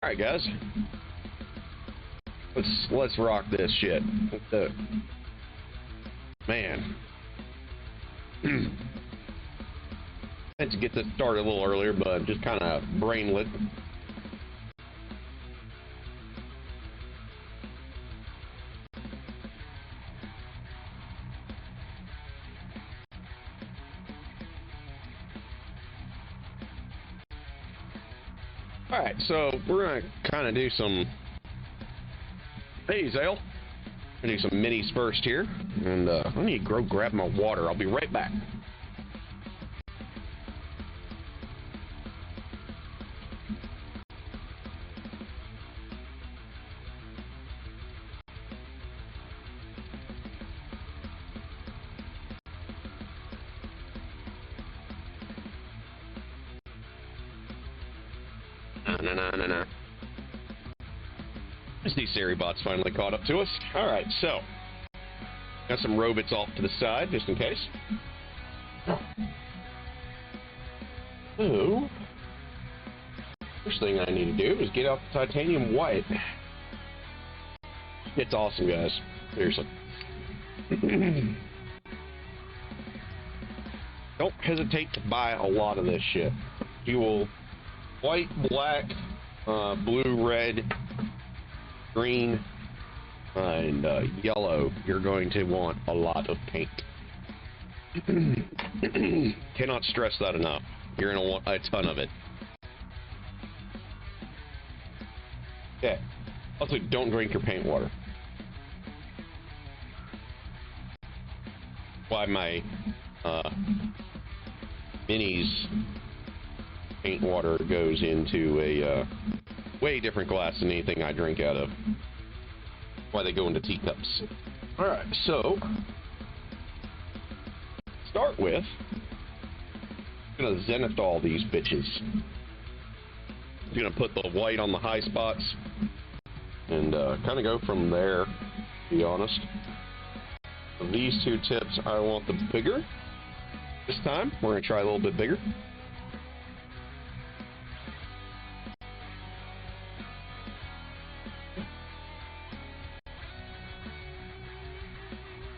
Alright, guys. Let's rock this shit. Man. I had to get this started a little earlier, but just kind of brainless. Alright, so we're going to kind of do some... Hey, Zale. I'm going to do some minis first here. And I need to go grab my water. I'll be right back. No. These Seribots finally caught up to us. Alright, so. Got some robots off to the side, just in case. So. First thing I need to do is get out the titanium white. It's awesome, guys. Seriously. Don't hesitate to buy a lot of this shit. You will... White, black, blue, red, green, and yellow. You're going to want a lot of paint. Cannot stress that enough. You're going to want a ton of it. Okay. Also, don't drink your paint water. Why my minis paint water goes into a way different glass than anything I drink out of. Why they go into teacups. Alright, so start with I'm gonna zenithal these bitches. I'm gonna put the white on the high spots and kind of go from there, to be honest. For these two tips, I want the bigger. This time, we're gonna try a little bit bigger.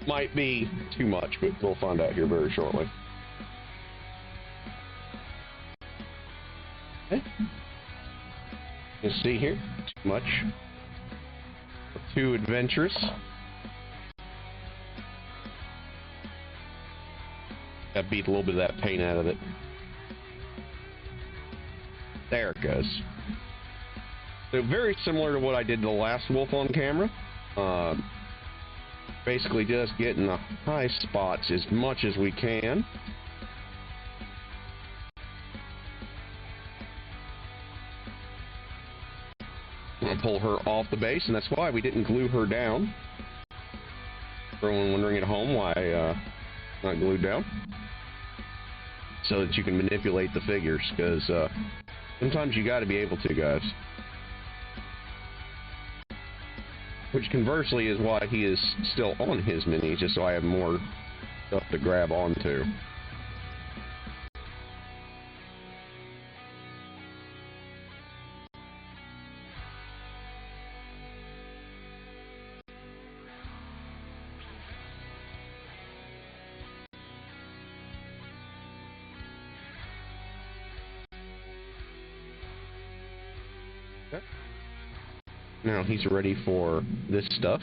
Might be too much, but we'll find out here very shortly. Okay. You see here, too much. Too adventurous. Got to beat a little bit of that paint out of it. There it goes. So very similar to what I did to the last wolf on camera. Basically just getting the high spots as much as we can. I'm going to pull her off the base, and that's why we didn't glue her down. For anyone wondering at home why not glued down. So that you can manipulate the figures, because sometimes you got to be able to, guys. Which conversely is why he is still on his minis, just so I have more stuff to grab onto. Okay. Now he's ready for this stuff.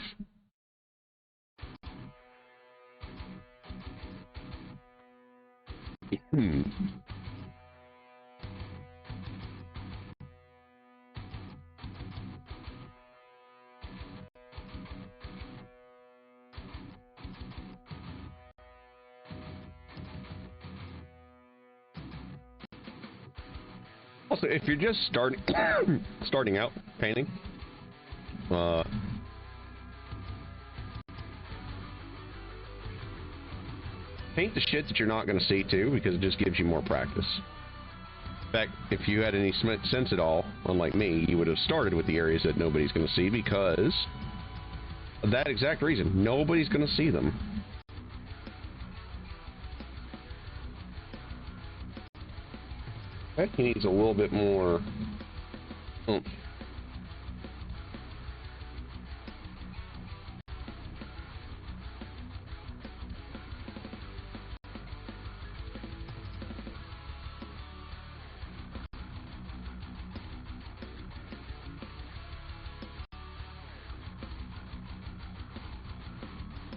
Also, if you're just starting out painting, paint the shit that you're not going to see too, because it just gives you more practice. In fact, if you had any sense at all, unlike me, you would have started with the areas that nobody's going to see, because of that exact reason. Nobody's going to see them. Okay, he needs a little bit more oomph.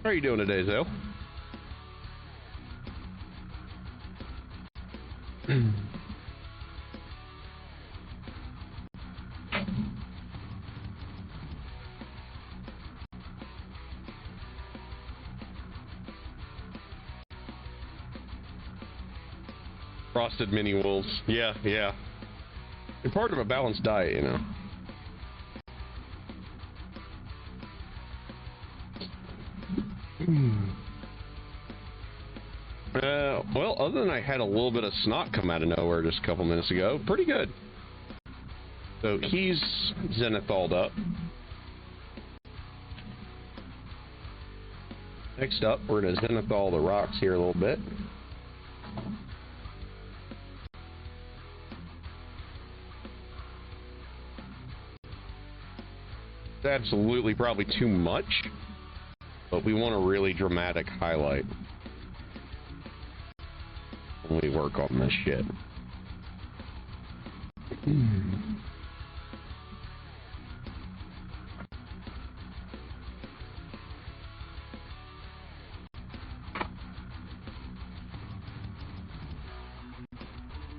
How are you doing today, Zale? Frosted mini wolves. Yeah, yeah. They're part of a balanced diet, you know. Well, other than I had a little bit of snot come out of nowhere just a couple minutes ago, pretty good. So he's zenithalled up. Next up, we're going to zenithal the rocks here a little bit. It's absolutely probably too much, but we want a really dramatic highlight when we work on this shit.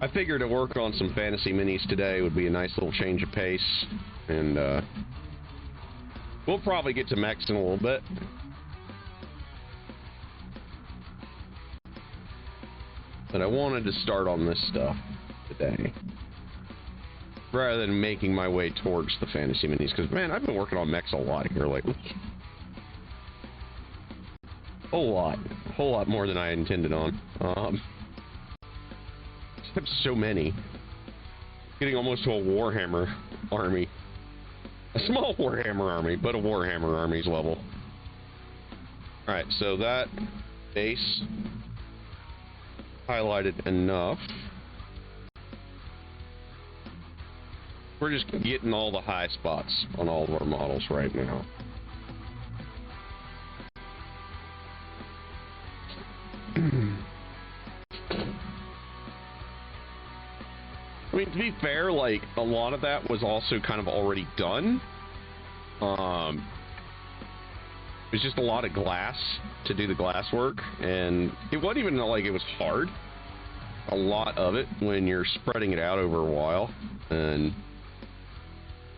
I figured to work on some fantasy minis today would be a nice little change of pace, and we'll probably get to mechs in a little bit. But I wanted to start on this stuff today, rather than making my way towards the fantasy minis, because, man, I've been working on mechs a lot here lately. A whole lot more than I intended on. Have so many. Getting almost to a Warhammer army. A small Warhammer army, but a Warhammer army's level. Alright, so that base highlighted enough. We're just getting all the high spots on all of our models right now. I mean, to be fair, like, a lot of that was also kind of already done. It was just a lot of glass to do the glass work, and it wasn't even like it was hard. A lot of it when you're spreading it out over a while, and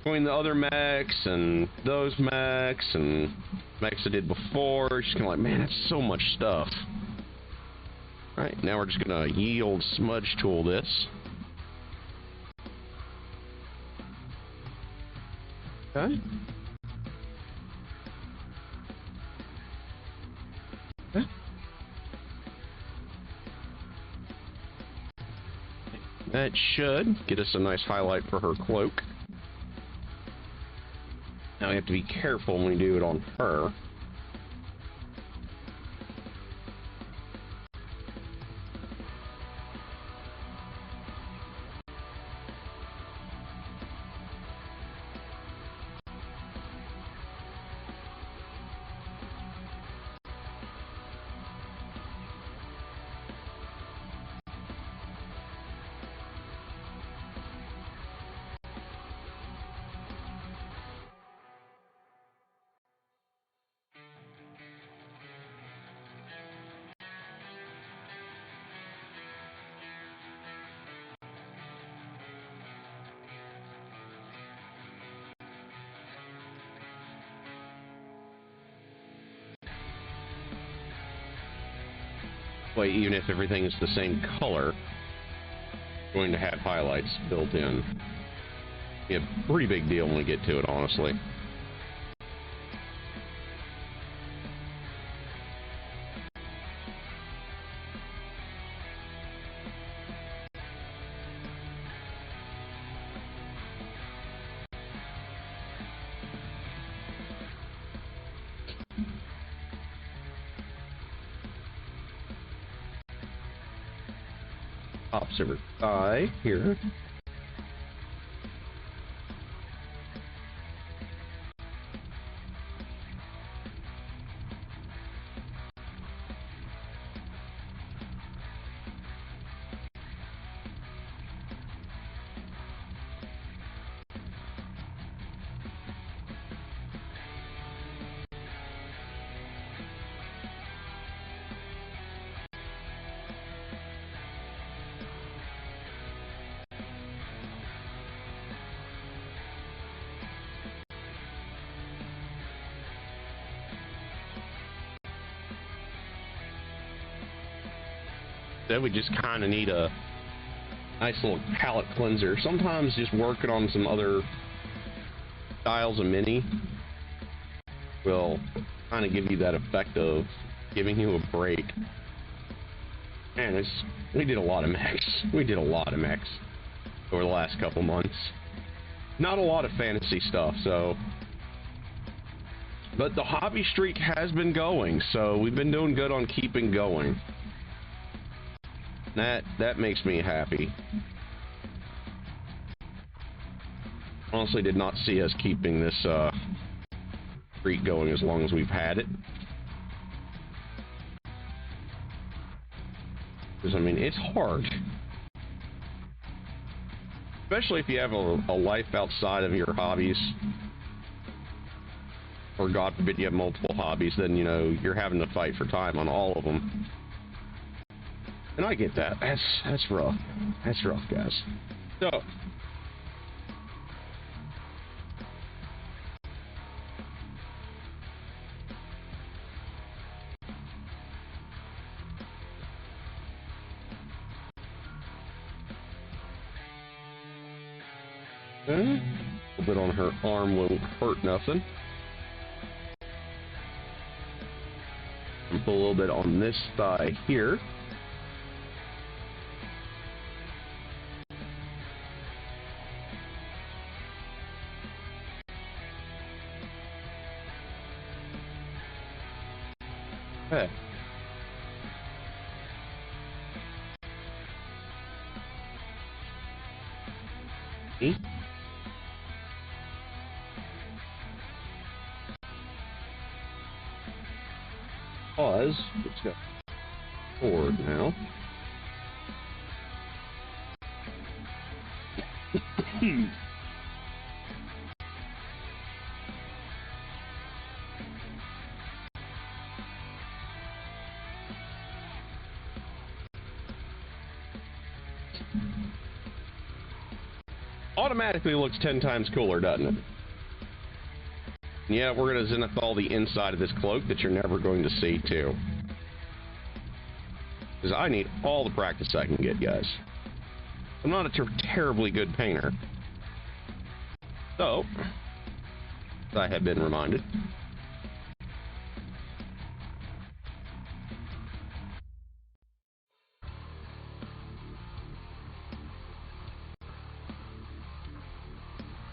between the other mechs and those mechs and mechs I did before, it's just kind of like, man, that's so much stuff. All right, now we're just gonna yield smudge tool this. Okay. Okay. That should get us a nice highlight for her cloak. Now we have to be careful when we do it on her. Way, even if everything is the same color, going to have highlights built in. Be a pretty big deal when we get to it, honestly. Observer eye here. Then we just kind of need a nice little palette cleanser. Sometimes just working on some other styles of Mini will kind of give you that effect of giving you a break. Man, we did a lot of mechs. We did a lot of mechs over the last couple months. Not a lot of fantasy stuff, so. But the hobby streak has been going, so we've been doing good on keeping going. That makes me happy. Honestly, did not see us keeping this streak going as long as we've had it. Because, I mean, it's hard. Especially if you have a life outside of your hobbies. Or, God forbid, you have multiple hobbies, then, you know, you're having to fight for time on all of them. And I get that. That's rough. That's rough, guys. So. A little bit on her arm won't hurt nothing. And put a little bit on this thigh here. Okay. See? Pause. Let's go forward now. Automatically looks 10 times cooler, doesn't it? Yeah, we're going to zenithal the inside of this cloak that you're never going to see, too. Because I need all the practice I can get, guys. I'm not a terribly good painter. So, as I have been reminded.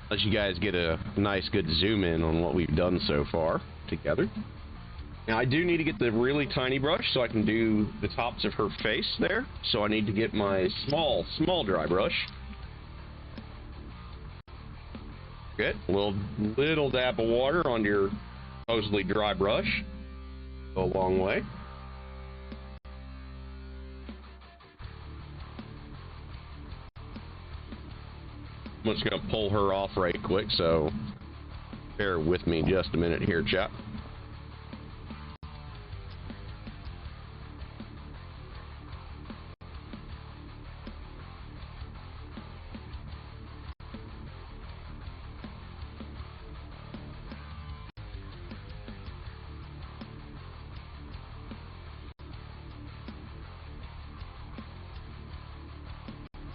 Let you guys get a nice good zoom in on what we've done so far together. Now I do need to get the really tiny brush so I can do the tops of her face there. So I need to get my small dry brush. Good. A little dab of water on your supposedly dry brush. Go a long way. I'm just going to pull her off right quick, so bear with me just a minute here, chap.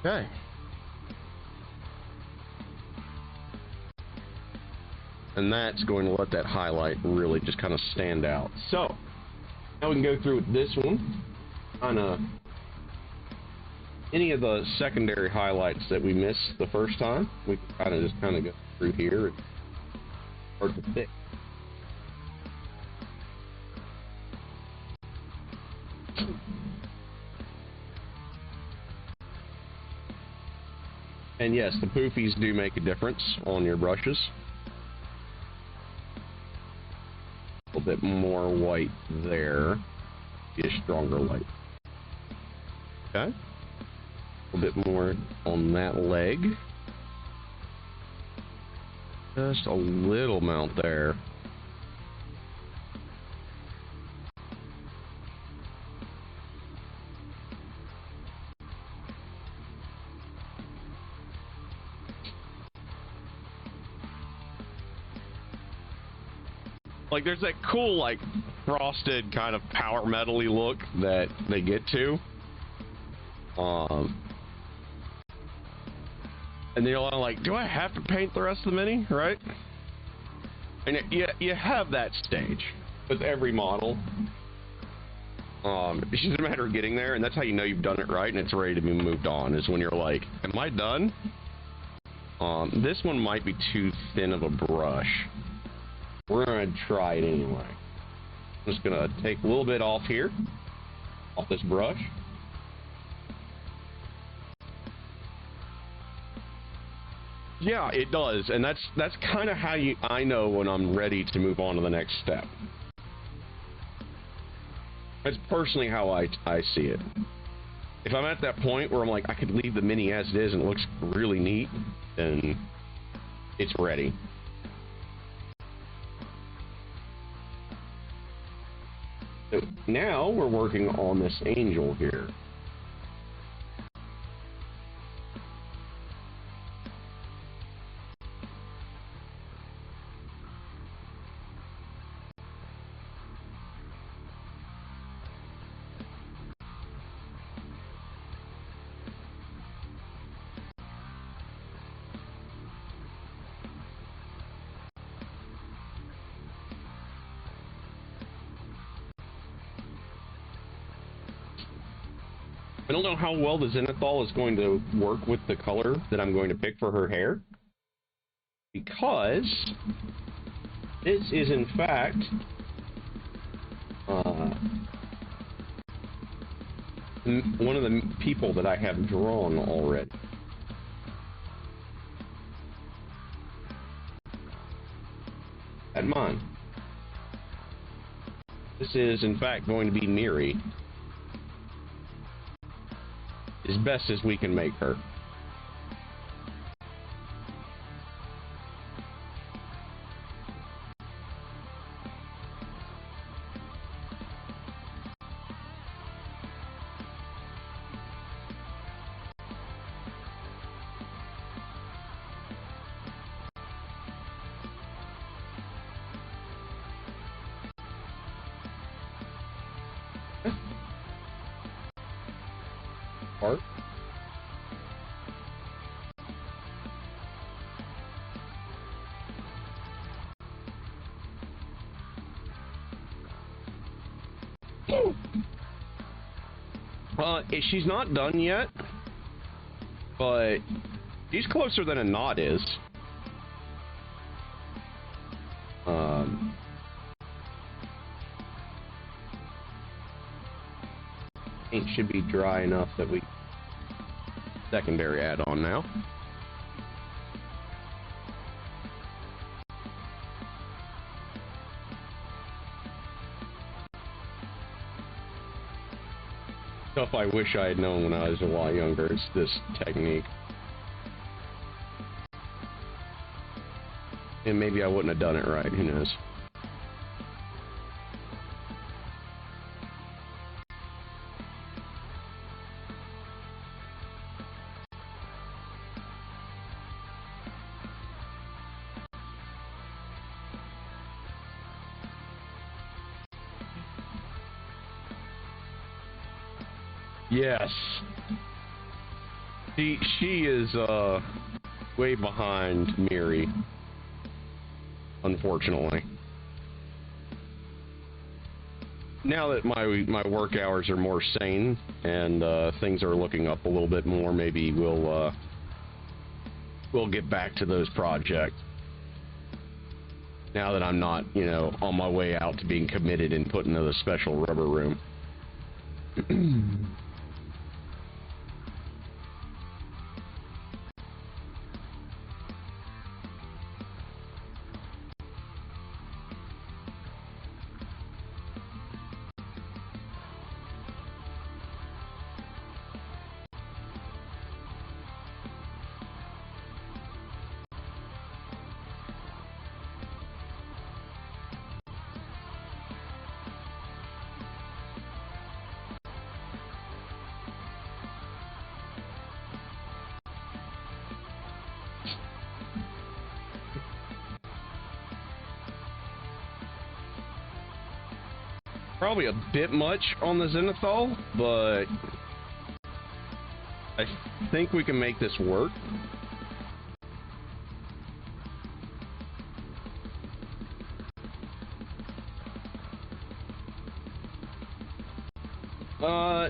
Okay. And that's going to let that highlight really just kind of stand out. So, now we can go through with this one. Any of the secondary highlights that we missed the first time, we can just go through here and start to fix. And yes, the poofies do make a difference on your brushes. A little bit more white there. Get a stronger white. Okay. A little bit more on that leg. Just a little amount there. Like, there's that cool, like, frosted kind of power metal-y look that they get to. And you're like, do I have to paint the rest of the Mini, right? And you have that stage with every model. It's just a matter of getting there, and that's how you know you've done it right and it's ready to be moved on, is when you're like, am I done? This one might be too thin of a brush. We're going to try it anyway. I'm just going to take a little bit off here, off this brush. Yeah, it does, and that's kind of how I know when I'm ready to move on to the next step. That's personally how I see it. If I'm at that point where I'm like, I could leave the Mini as it is and it looks really neat, then it's ready. So now we're working on this Angel here. I don't know how well the Zenithal is going to work with the color that I'm going to pick for her hair, because this is in fact one of the people that I have drawn already. At mine. This is in fact going to be Miri. As best as we can make her. Part. She's not done yet, but she's closer than a knot is. Ink should be dry enough that we secondary add-on now. Stuff I wish I had known when I was a lot younger. It's this technique. And maybe I wouldn't have done it right, who knows. Yes. She is way behind Miri, unfortunately. Now that my work hours are more sane and things are looking up a little bit more, maybe we'll get back to those projects. Now that I'm not, on my way out to being committed and put into the special rubber room. Probably a bit much on the Zenithal, but I think we can make this work.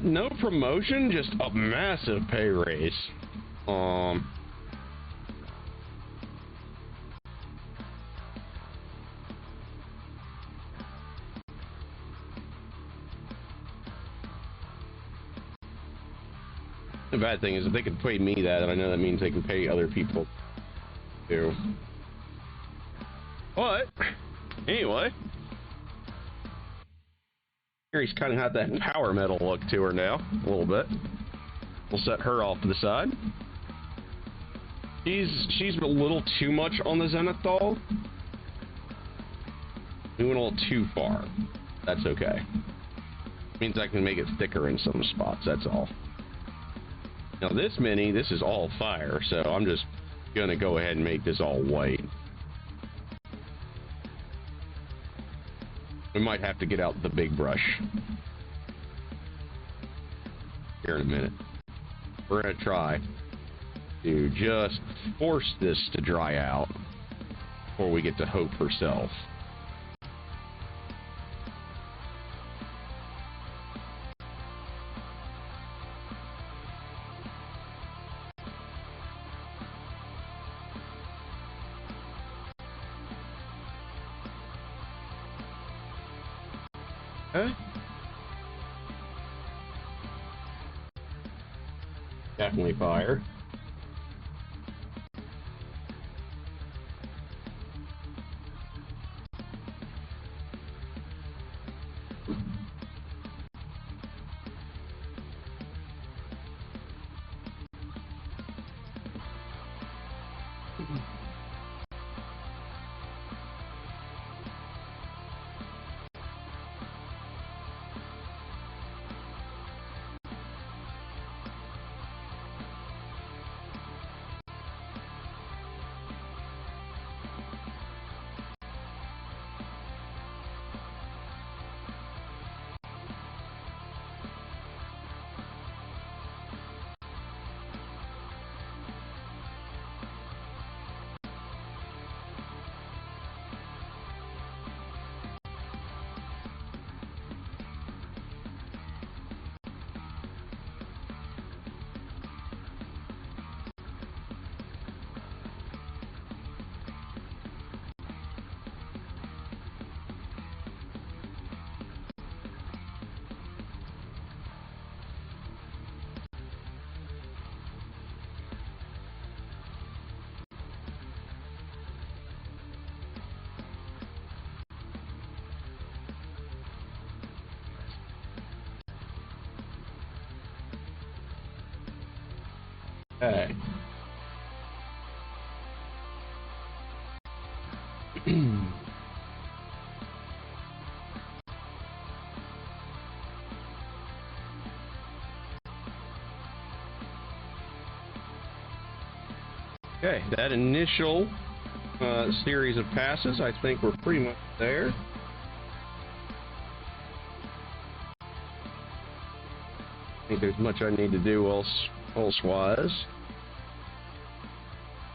No promotion, just a massive pay raise. The bad thing is if they can pay me that, and I know that means they can pay other people too. But anyway, Mary's kind of had that power metal look to her now, a little bit. We'll set her off to the side. She's a little too much on the Zenithal. We went a little too far. That's okay. Means I can make it thicker in some spots, that's all. Now this mini, this is all fire, so I'm just gonna go ahead and make this all white. We might have to get out the big brush here in a minute. We're gonna try to just force this to dry out before we get to Hope herself. Okay. Definitely fire. Okay. Okay, that initial series of passes, I think we're pretty much there. I think there's much I need to do elsewise.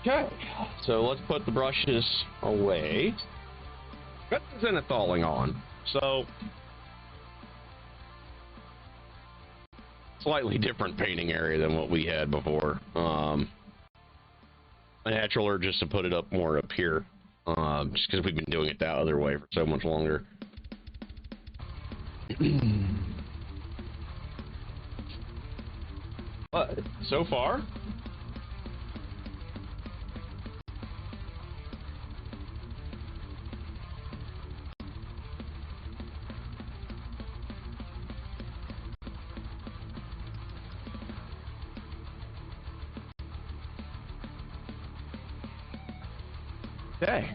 Okay, so let's put the brushes away. Got the zenithaling on, so slightly different painting area than what we had before. A natural urge just to put it up more up here, just because we've been doing it that other way for so much longer. But so far, okay.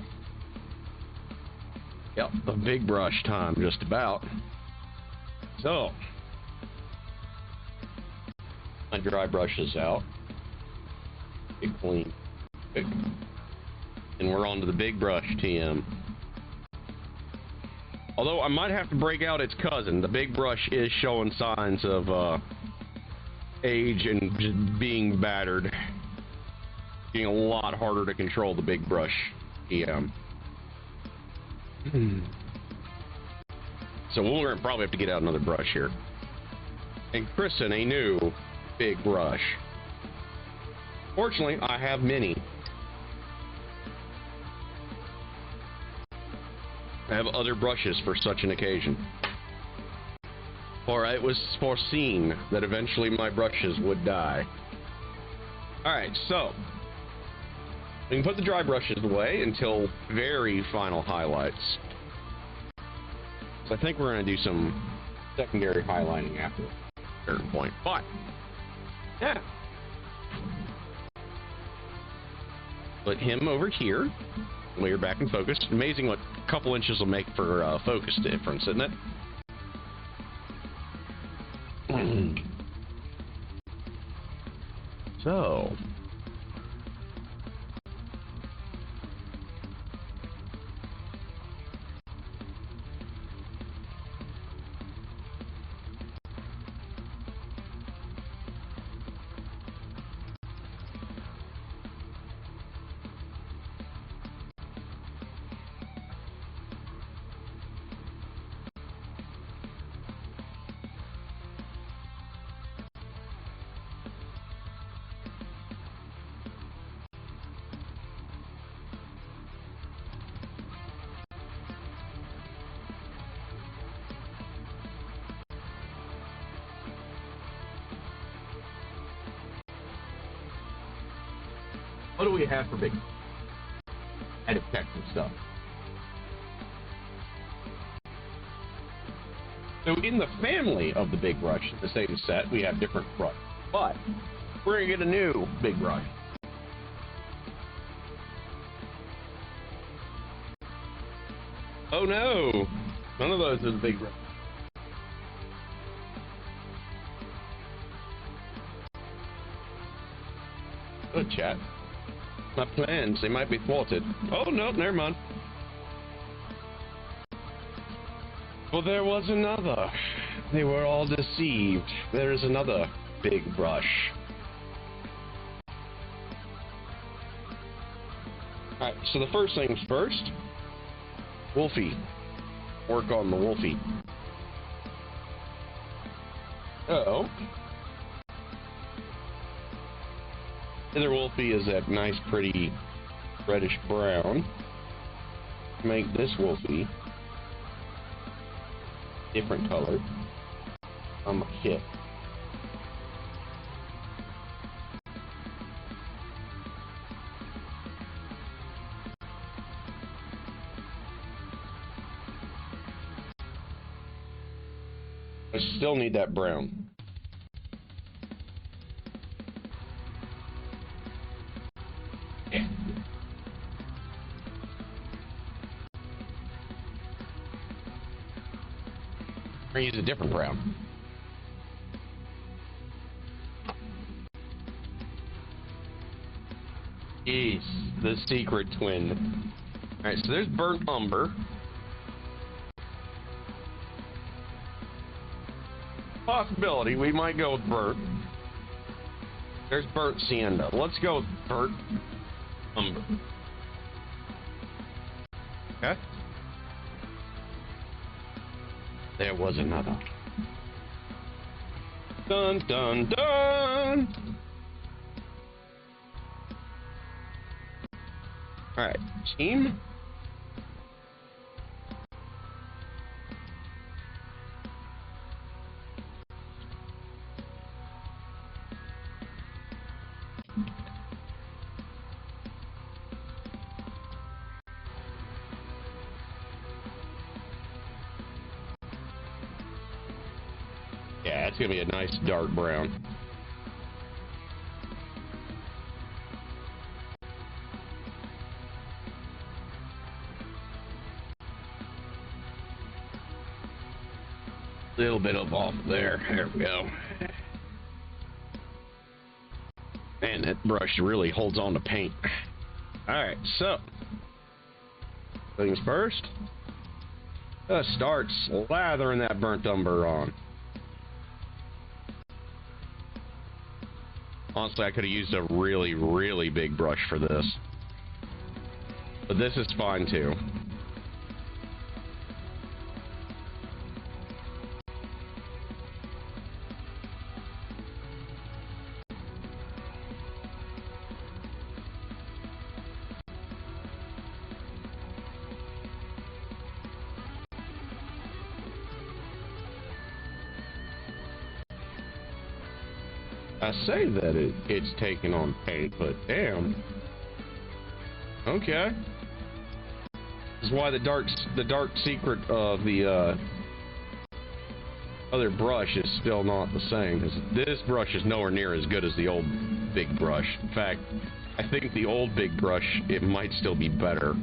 Yep, the big brush time just about. So, my dry brush is out. Get clean. Quick. And we're on to the big brush, TM. Although I might have to break out its cousin. The big brush is showing signs of age and just being battered. Getting a lot harder to control the big brush EM. So we're gonna probably have to get out another brush here. And christen a new big brush. Fortunately, I have many. I have other brushes for such an occasion. For it was foreseen that eventually my brushes would die. Alright, so we can put the dry brushes away until very final highlights. So I think we're going to do some secondary highlighting after a certain point. But, yeah. Put him over here. When you're back in focus. Amazing what a couple inches will make for focus difference, isn't it? So. What do we have for big edit text and stuff? So in the family of the big brush, the same set, we have different brush. But we're going to get a new big brush. Oh no! None of those are the big brush. Good chat. My plans, they might be thwarted. Oh, no, never mind. Well, there was another. They were all deceived. There is another big brush. Alright, so the first things first. Wolfie. Work on the Wolfie. Uh-oh. The other Wolfie is that nice, pretty reddish brown. Make this Wolfie different color on the kit. I still need that brown. Or use a different brown. Yes, the secret twin. Alright, so there's burnt umber. Possibility, we might go with burnt. There's burnt sienna. Let's go with burnt umber. Okay. There was another. Dun dun dun! Alright, team. Yeah, it's gonna be a nice dark brown. Little bit of off there. There we go. Man, that brush really holds on to paint. Alright, so things first. Let's start slathering that burnt umber on. Honestly, I could have used a really, really big brush for this. But this is fine too. I say that it's taking on paint, but damn. Okay. This is why the dark secret of the other brush is still not the same, because this brush is nowhere near as good as the old big brush. In fact, I think the old big brush, it might still be better.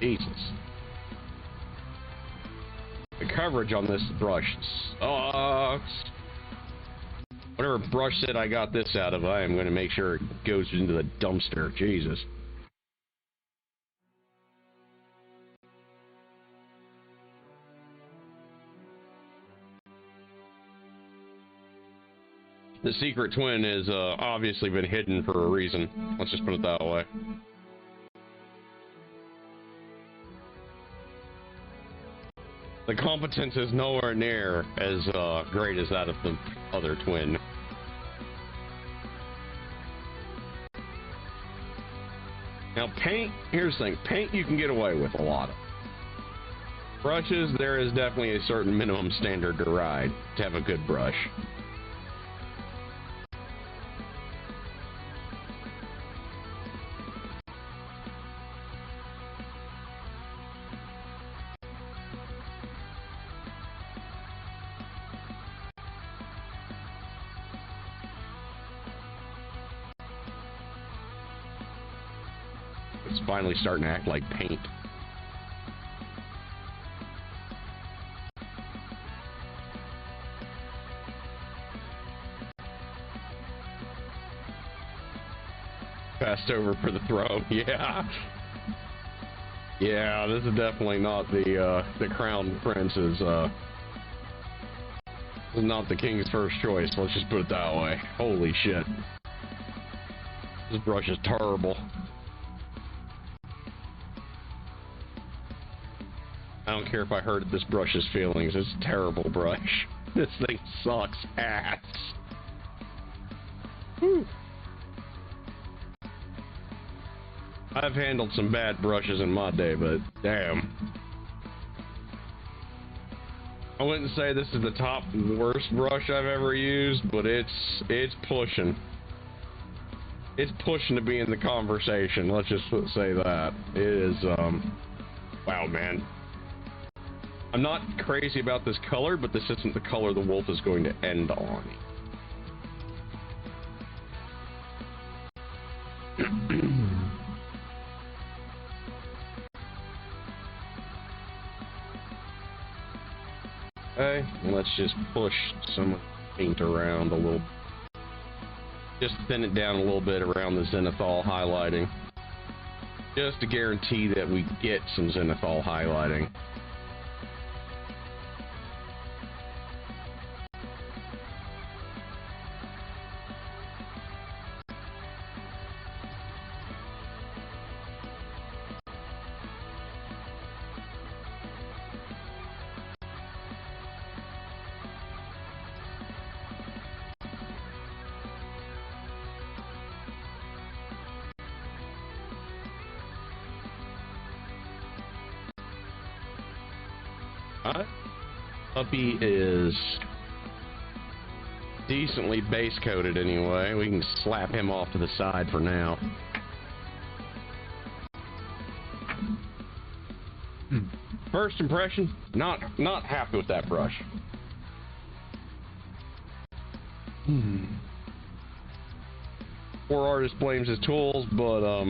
Jesus. The coverage on this brush sucks. Whatever brush set I got this out of, I am going to make sure it goes into the dumpster. Jesus. The secret twin has obviously been hidden for a reason. Let's just put it that way. The competence is nowhere near as great as that of the other twin. Now paint, here's the thing, paint you can get away with a lot of. Brushes, there is definitely a certain minimum standard to ride to have a good brush. It's finally starting to act like paint. Passed over for the throw. Yeah. Yeah, this is definitely not the crown prince's this is not the king's first choice. Let's just put it that way. Holy shit. This brush is terrible. I don't care if I hurt this brush's feelings. It's a terrible brush. This thing sucks ass. Whew. I've handled some bad brushes in my day, but damn. I wouldn't say this is the top worst brush I've ever used, but it's pushing. It's pushing to be in the conversation. Let's just say that. It is, wow, man. I'm not crazy about this color, but this isn't the color the wolf is going to end on. Okay, let's just push some paint around a little. Just thin it down a little bit around the zenithal highlighting. Just to guarantee that we get some zenithal highlighting. Alright. Puppy is decently base coated anyway. We can slap him off to the side for now. First impression, not happy with that brush. Poor artist blames his tools, but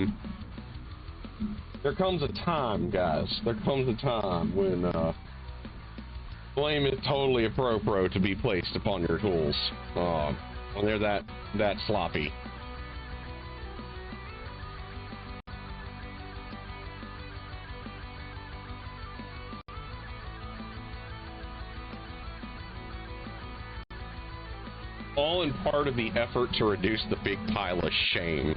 there comes a time, guys. There comes a time when blame is totally appropriate to be placed upon your tools when they're that sloppy. All in part of the effort to reduce the big pile of shame.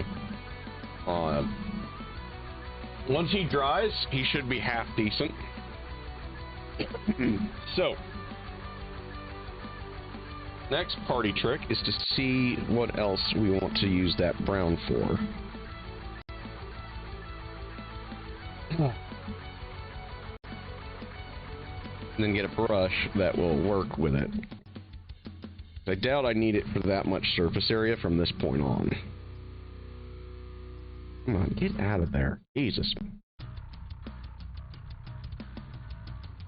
Once he dries, he should be half decent. So, next party trick is to see what else we want to use that brown for. And then get a brush that will work with it. I doubt I need it for that much surface area from this point on. Come on, get out of there. Jesus.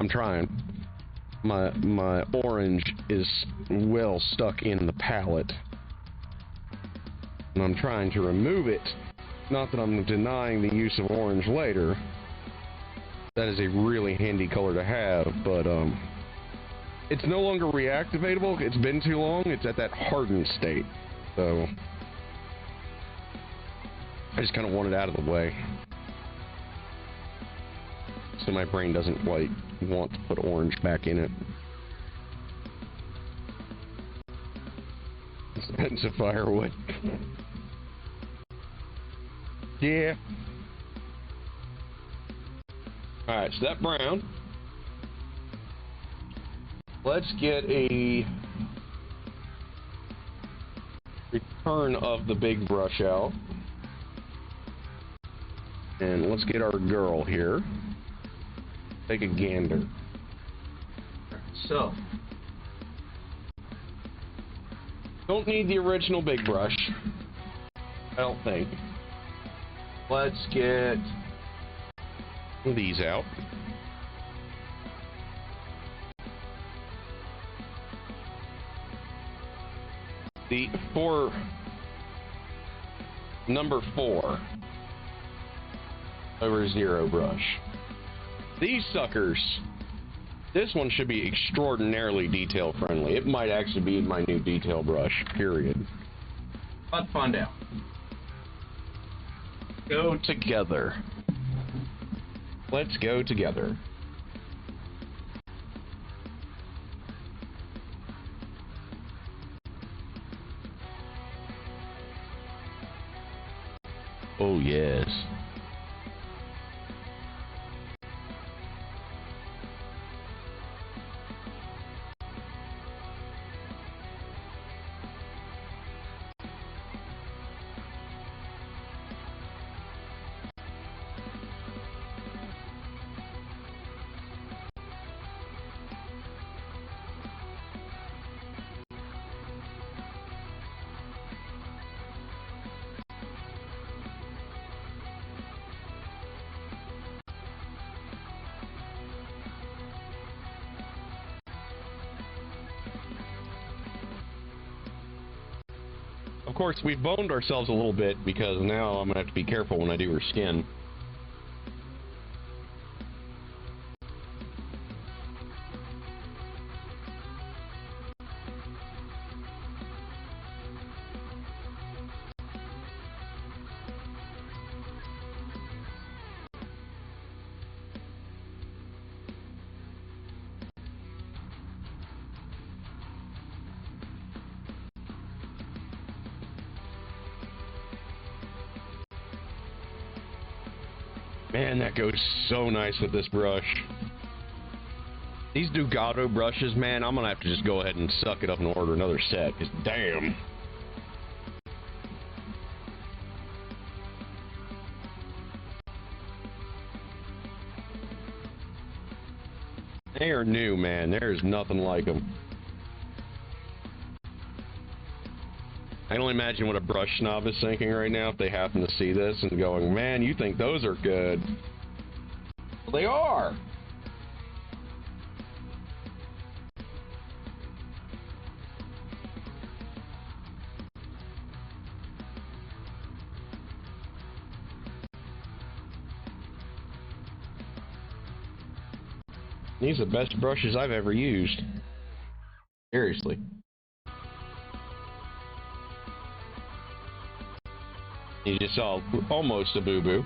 I'm trying. My orange is well stuck in the palette. And I'm trying to remove it. Not that I'm denying the use of orange later. That is a really handy color to have, but it's no longer reactivatable. It's been too long. It's at that hardened state. So I just kind of want it out of the way. So my brain doesn't quite want to put orange back in it. Expensive firewood. Yeah. Alright, so that brown. Let's get a return of the big brush out. And let's get our girl here. Take a gander. So, don't need the original big brush, I don't think. Let's get these out. The number 4 over 0 brush. These suckers, this one should be extraordinarily detail friendly. It might actually be my new detail brush, period. Let's find out. Go together. Let's go together. Oh, yes. Of course, we've boned ourselves a little bit because now I'm going to have to be careful when I do her skin. Man, that goes so nice with this brush. These Dugato brushes, man, I'm gonna have to just go ahead and suck it up and order another set, because damn. They are new, man. There's nothing like them. I can only imagine what a brush snob is thinking right now if they happen to see this and going, man, you think those are good. Well, they are. These are the best brushes I've ever used. Seriously. You just saw almost a boo-boo.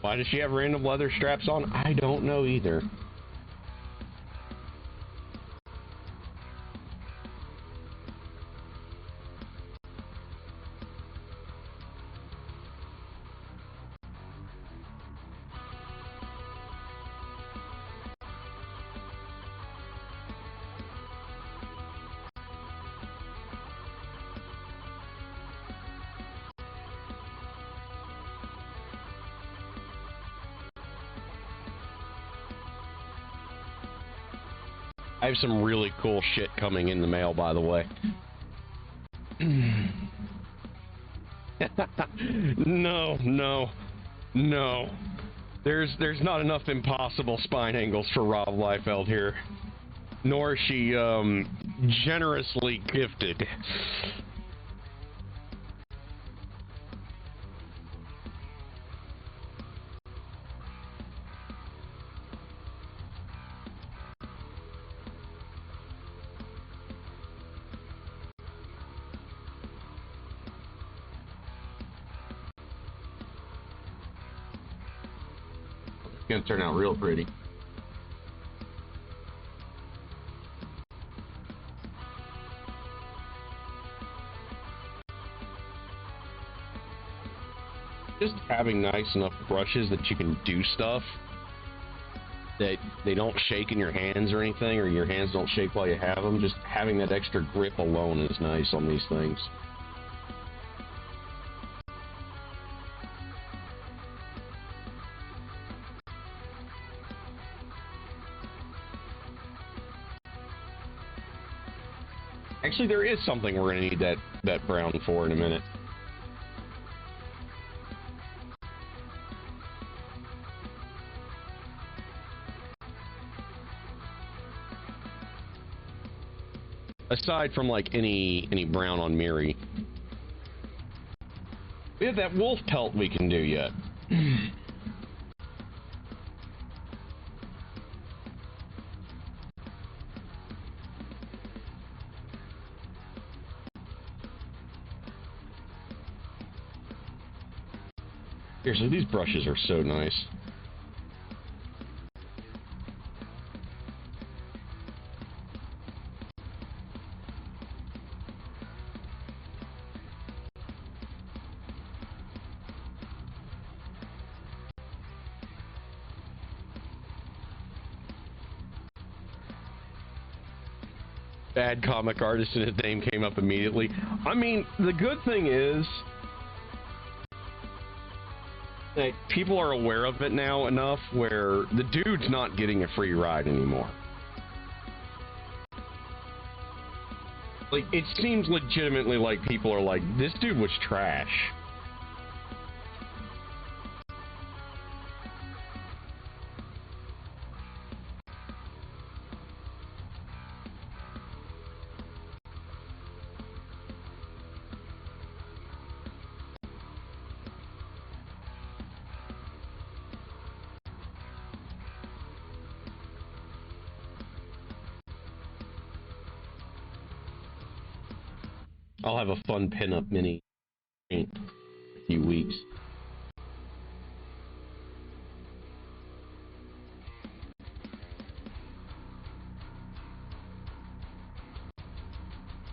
Why does she have random leather straps on? I don't know either. I have some really cool shit coming in the mail, by the way. No. There's not enough impossible spine angles for Rob Liefeld here. Nor is she, generously gifted. Gonna turn out real pretty. Just having nice enough brushes that you can do stuff that they don't shake in your hands or anything, or your hands don't shake while you have them. Just having that extra grip alone is nice on these things. Actually, there is something we're going to need that brown for in a minute. Aside from, like, any brown on Miri. We have that wolf pelt we can do yet. Seriously, these brushes are so nice. Bad comic artist and his name came up immediately. I mean, the good thing is that people are aware of it now enough where the dude's not getting a free ride anymore. Like, it seems legitimately like people are like, this dude was trash. I'll have a fun pinup mini in a few weeks.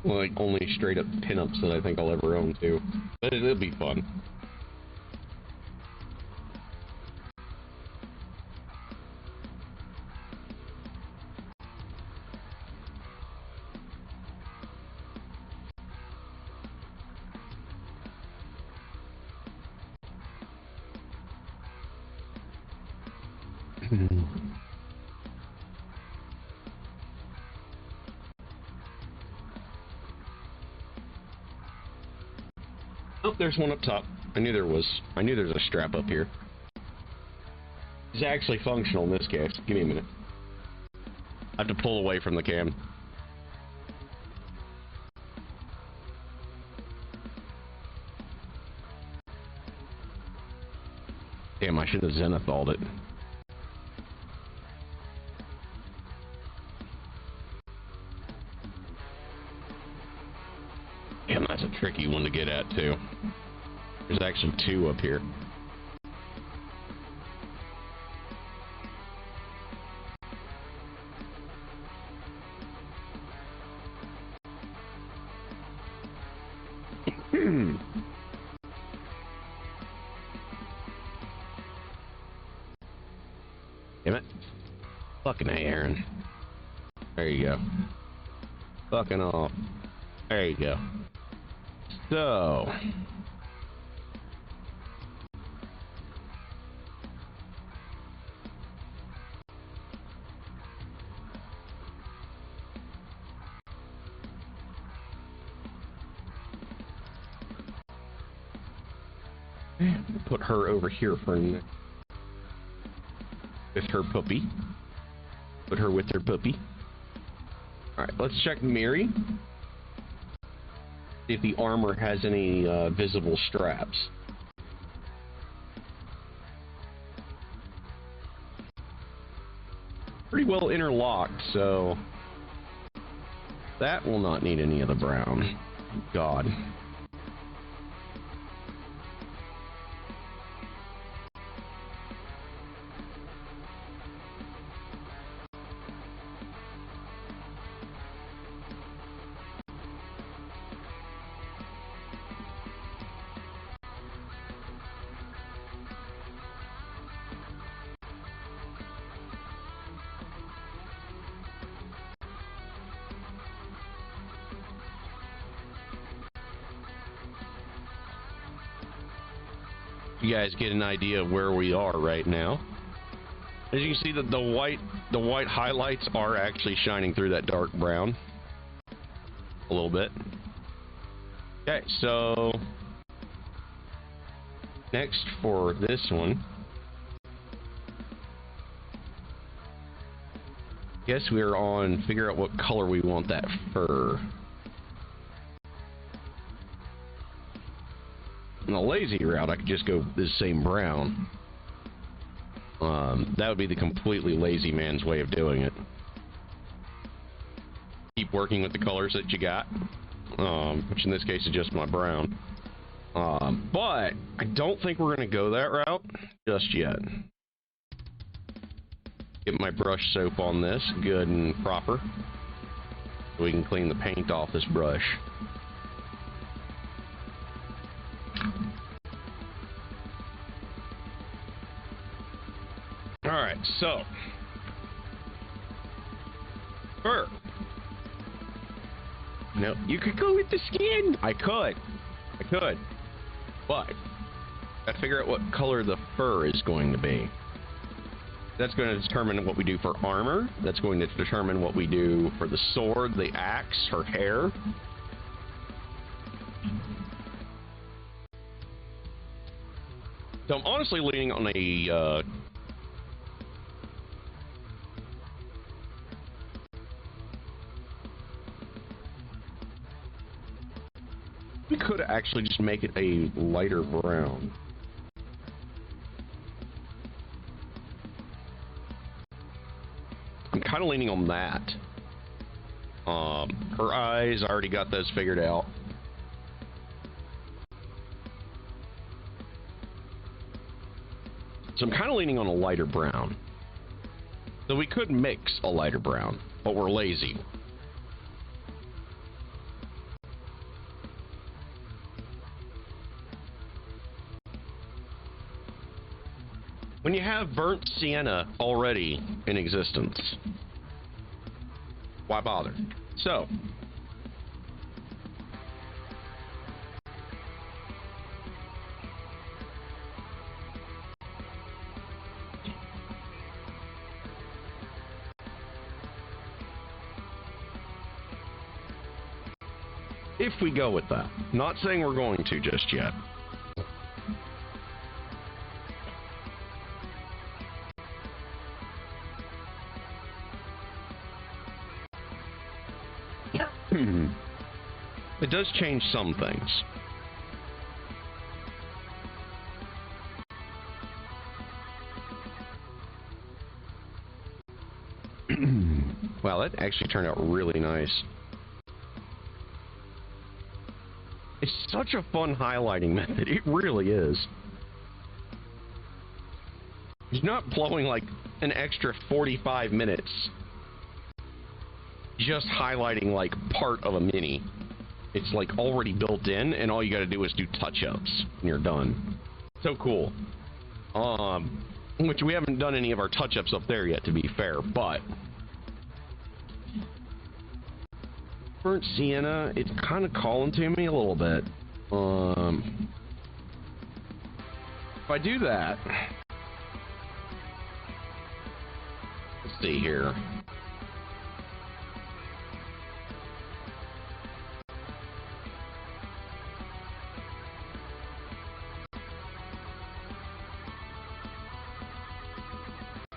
Like, only straight up pinups that I think I'll ever own too. But it'll be fun. Oh, there's one up top. I knew there was. I knew there's a strap up here. It's actually functional in this case. Give me a minute. I have to pull away from the cam. Damn, I should have zenithalled it. Damn, that's a tricky one to get at, too. There's actually two up here. Damn it. Fucking A, Aaron. There you go. Fucking off. There you go. So... put her over here for a minute. With her puppy. Put her with her puppy. Alright, let's check Miri. See if the armor has any visible straps. Pretty well interlocked, so that will not need any of the brown. God. You guys get an idea of where we are right now. As you can see, that the white highlights are actually shining through that dark brown a little bit. Okay, so next for this one, guess we're on figure out what color we want that fur. In the lazy route, I could just go this same brown. That would be the completely lazy man's way of doing it. Keep working with the colors that you got, which in this case is just my brown. But I don't think we're going to go that route just yet. Get my brush soap on this, good and proper, so we can clean the paint off this brush. Alright, so fur. No, you could go with the skin. I could. But I figure out what color the fur is going to be. That's going to determine what we do for armor. That's going to determine what we do for the sword, the axe, her hair. So I'm honestly leaning on a we could actually just make it a lighter brown. I'm kind of leaning on that. Her eyes, I already got those figured out. So I'm kind of leaning on a lighter brown. So we could mix a lighter brown, but we're lazy. When you have burnt sienna already in existence, why bother? So, if we go with that, not saying we're going to just yet. It does change some things. Wow, that actually turned out really nice. It's such a fun highlighting method. It really is. It's not blowing like an extra 45 minutes just highlighting like part of a mini. It's like already built in, and all you got to do is do touch-ups, and you're done. So cool. Which we haven't done any of our touch-ups up there yet, to be fair, but burnt sienna, it's kind of calling to me a little bit. If I do that, let's see here.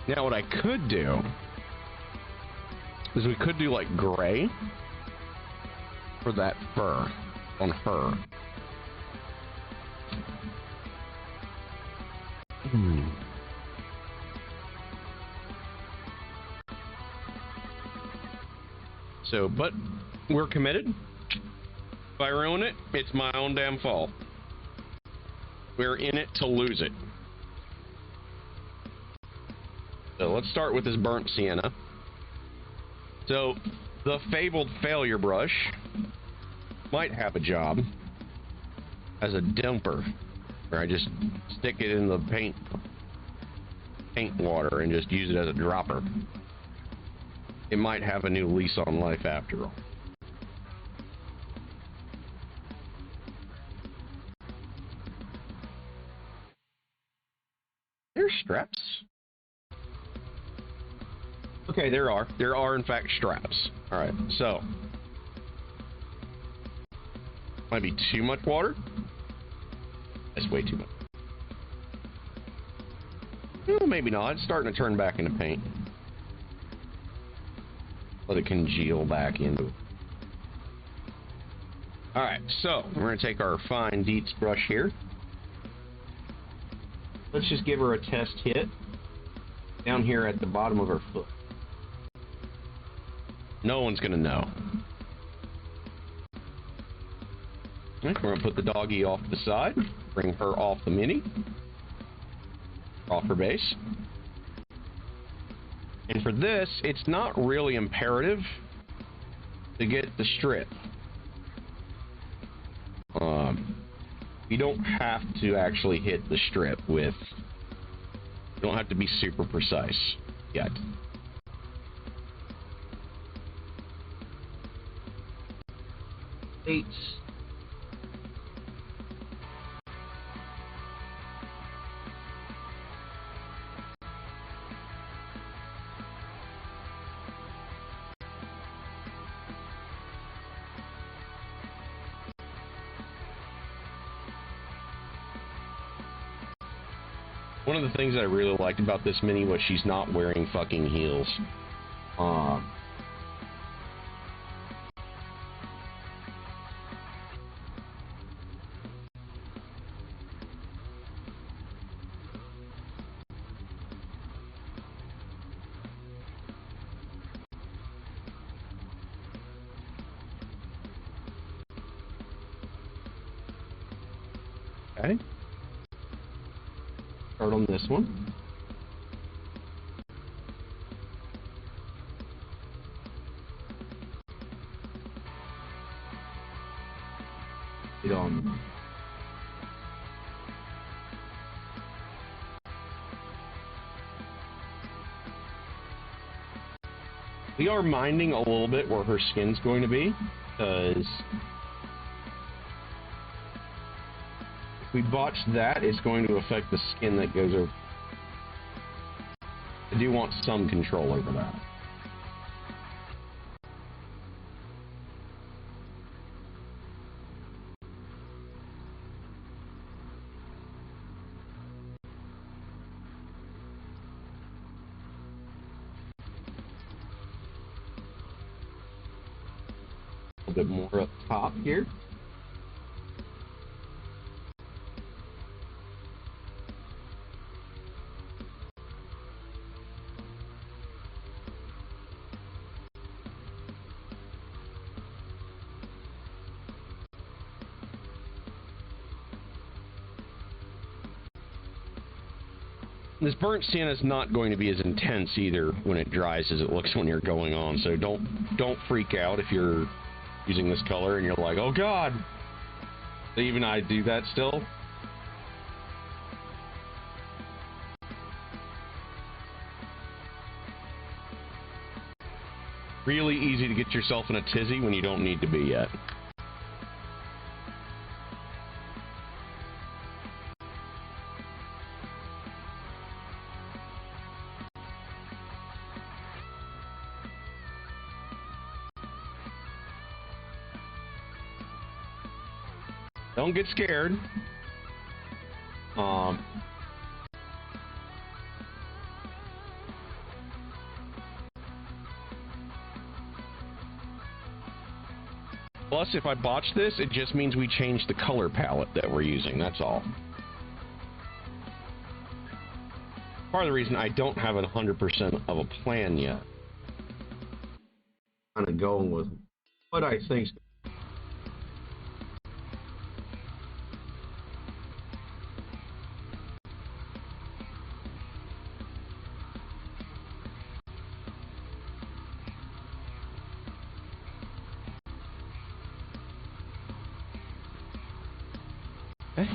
Now what I could do is we could do like gray for that fur on her. So, but we're committed. If I ruin it, it's my own damn fault. We're in it to lose it. So let's start with this burnt sienna. So the fabled failure brush might have a job as a dumper, where I just stick it in the paint water and just use it as a dropper. It might have a new lease on life after all. There's straps. Okay, there are. There are, in fact, straps. All right, so. Might be too much water. That's way too much. Well, maybe not. It's starting to turn back into paint. Let it congeal back into it. All right, so we're going to take our fine Dietz brush here. Let's just give her a test hit down here at the bottom of her foot. No one's going to know. We're going to put the doggy off to the side, bring her off the mini, off her base. And for this, it's not really imperative to get the strip. You don't have to actually hit the strip with, you don't have to be super precise yet. Eight. One of the things that I really liked about this mini was she's not wearing fucking heels. Okay. Start on this one. on. We are minding a little bit where her skin's going to be, because if we botch that, it's going to affect the skin that goes over. I do want some control over that. A bit more up top here. This burnt sienna is not going to be as intense either when it dries as it looks when you're going on, so don't freak out if you're using this color and you're like, oh god, even I do that still. Really easy to get yourself in a tizzy when you don't need to be yet. Don't get scared. Plus, if I botch this, it just means we change the color palette that we're using, that's all. Part of the reason I don't have 100% of a plan yet. Kind of going with what I think. Okay.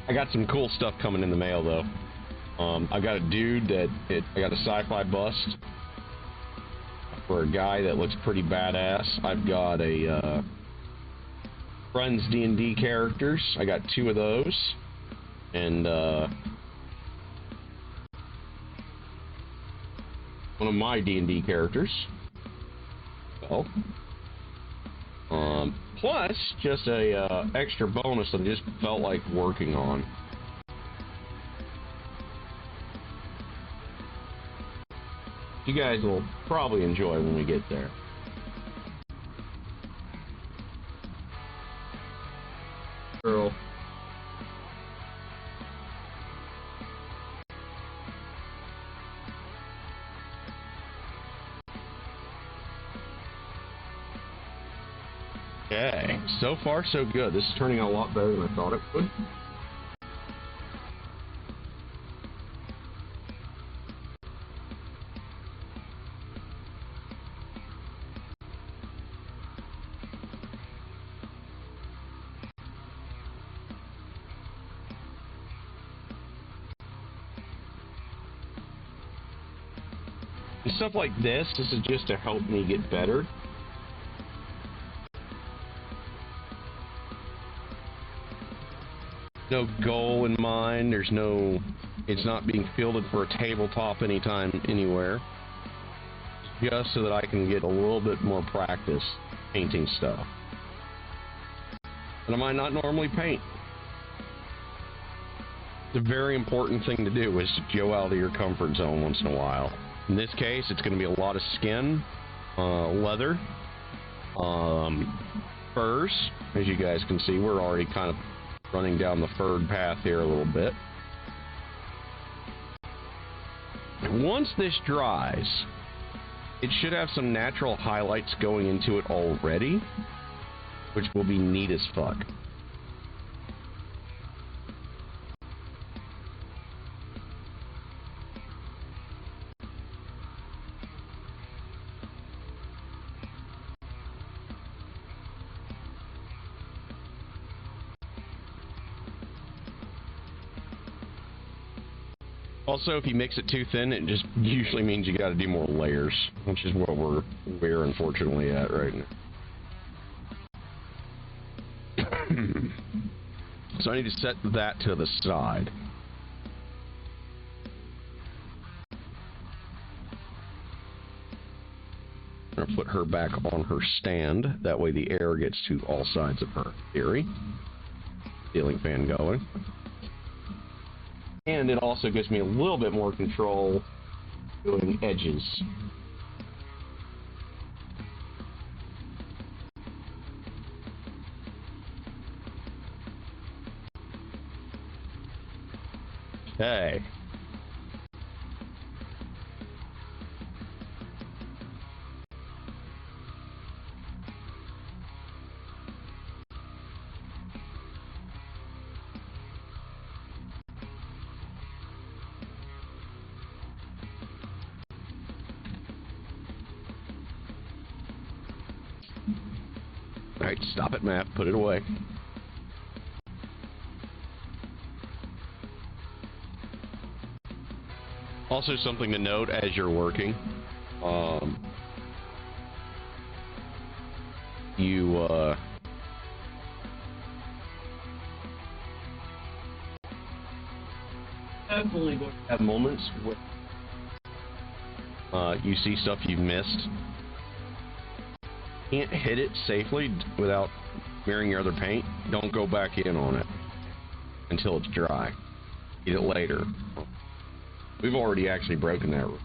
I got some cool stuff coming in the mail though. I got a dude I got a sci-fi bust for a guy that looks pretty badass. I've got a Friends D&D characters. I got 2 of those, and one of my D&D characters. Well, plus just a extra bonus that I just felt like working on. You guys will probably enjoy when we get there. Girl. Okay, so far so good. This is turning out a lot better than I thought it would. And stuff like this is just to help me get better. No goal in mind. It's not being fielded for a tabletop anytime, anywhere. Just so that I can get a little bit more practice painting stuff that I might not normally paint. It's a very important thing to do, is to go out of your comfort zone once in a while. In this case, it's going to be a lot of skin, leather, furs. As you guys can see, we're already kind of running down the furred path here a little bit. Once this dries, it should have some natural highlights going into it already, which will be neat as fuck. Also, if you mix it too thin, it just usually means you got to do more layers, which is what we're unfortunately at right now. So I need to set that to the side. I'm going to put her back on her stand. That way the air gets to all sides of her theory. Ceiling fan going. And it also gives me a little bit more control doing edges. Okay. Alright, stop it, Matt. Put it away. Also, something to note as you're working, you definitely going to have moments where you see stuff you've missed. Can't hit it safely without smearing your other paint. Don't go back in on it until it's dry. Eat it later. We've already actually broken that rule.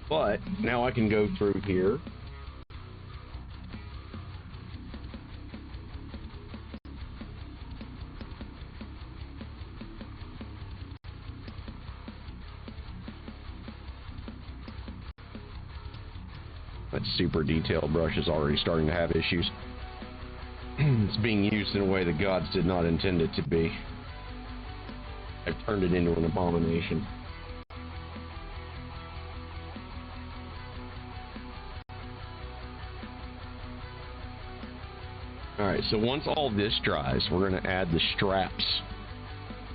But now I can go through here. That super detailed brush is already starting to have issues. It's being used in a way the gods did not intend it to be. I've turned it into an abomination. Alright, so once all this dries, we're going to add the straps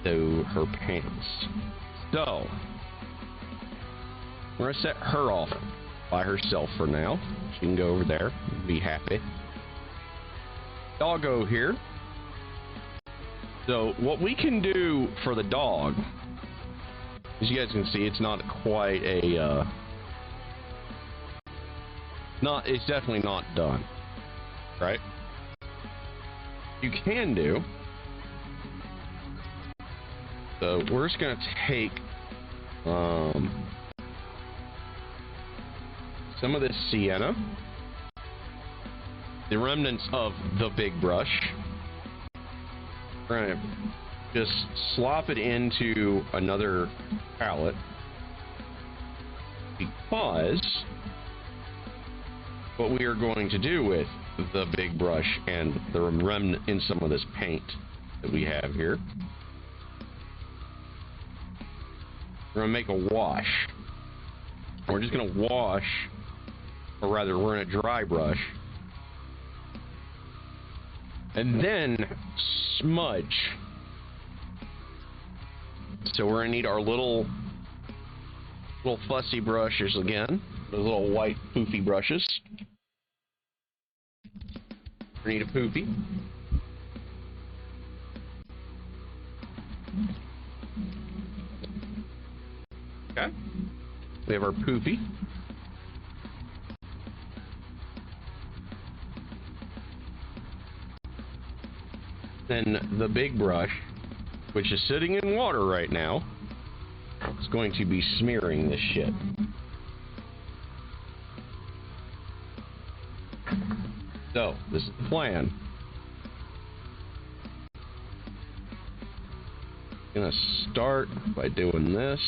to her pants. So, we're going to set her off by herself for now. She can go over there and be happy. Doggo here. So what we can do for the dog, as you guys can see, it's not quite a it's definitely not done, right? You can do, so we're just gonna take some of this sienna, the remnants of the big brush. We're going to just slop it into another palette because what we are going to do with the big brush and the remnant in some of this paint that we have here, we're going to make a wash. We're just going to wash, or rather we're going to dry brush and then smudge. So we're gonna need our little fussy brushes again, the little white poofy brushes. We need a poofy. Okay. We have our poofy. Then the big brush, which is sitting in water right now, is going to be smearing this shit. So, this is the plan. I'm gonna start by doing this.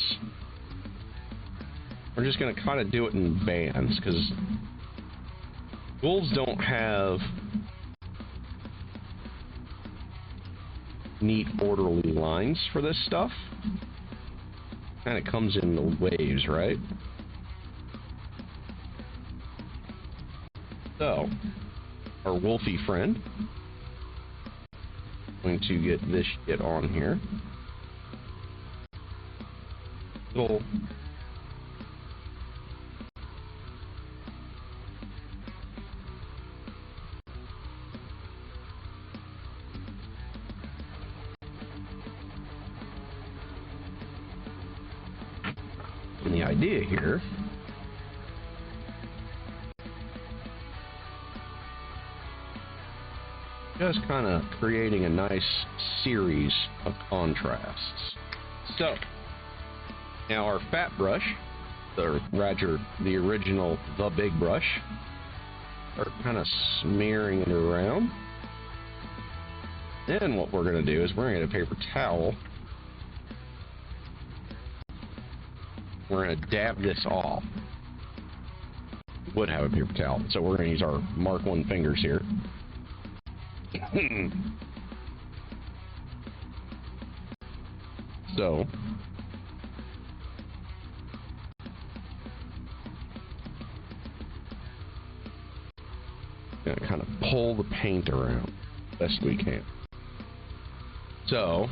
We're just gonna kind of do it in bands, because wolves don't have neat orderly lines for this stuff. Kind of comes in the waves, right? So, our wolfy friend, going to get this shit on here. little and the idea here just kind of creating a nice series of contrasts. So now our fat brush, or rather the original The Big Brush, are kind of smearing it around. Then what we're going to do is we're going to get a paper towel. We're going to dab this off. We would have a paper towel, so we're going to use our Mark 1 fingers here. So gonna kind of pull the paint around best we can. So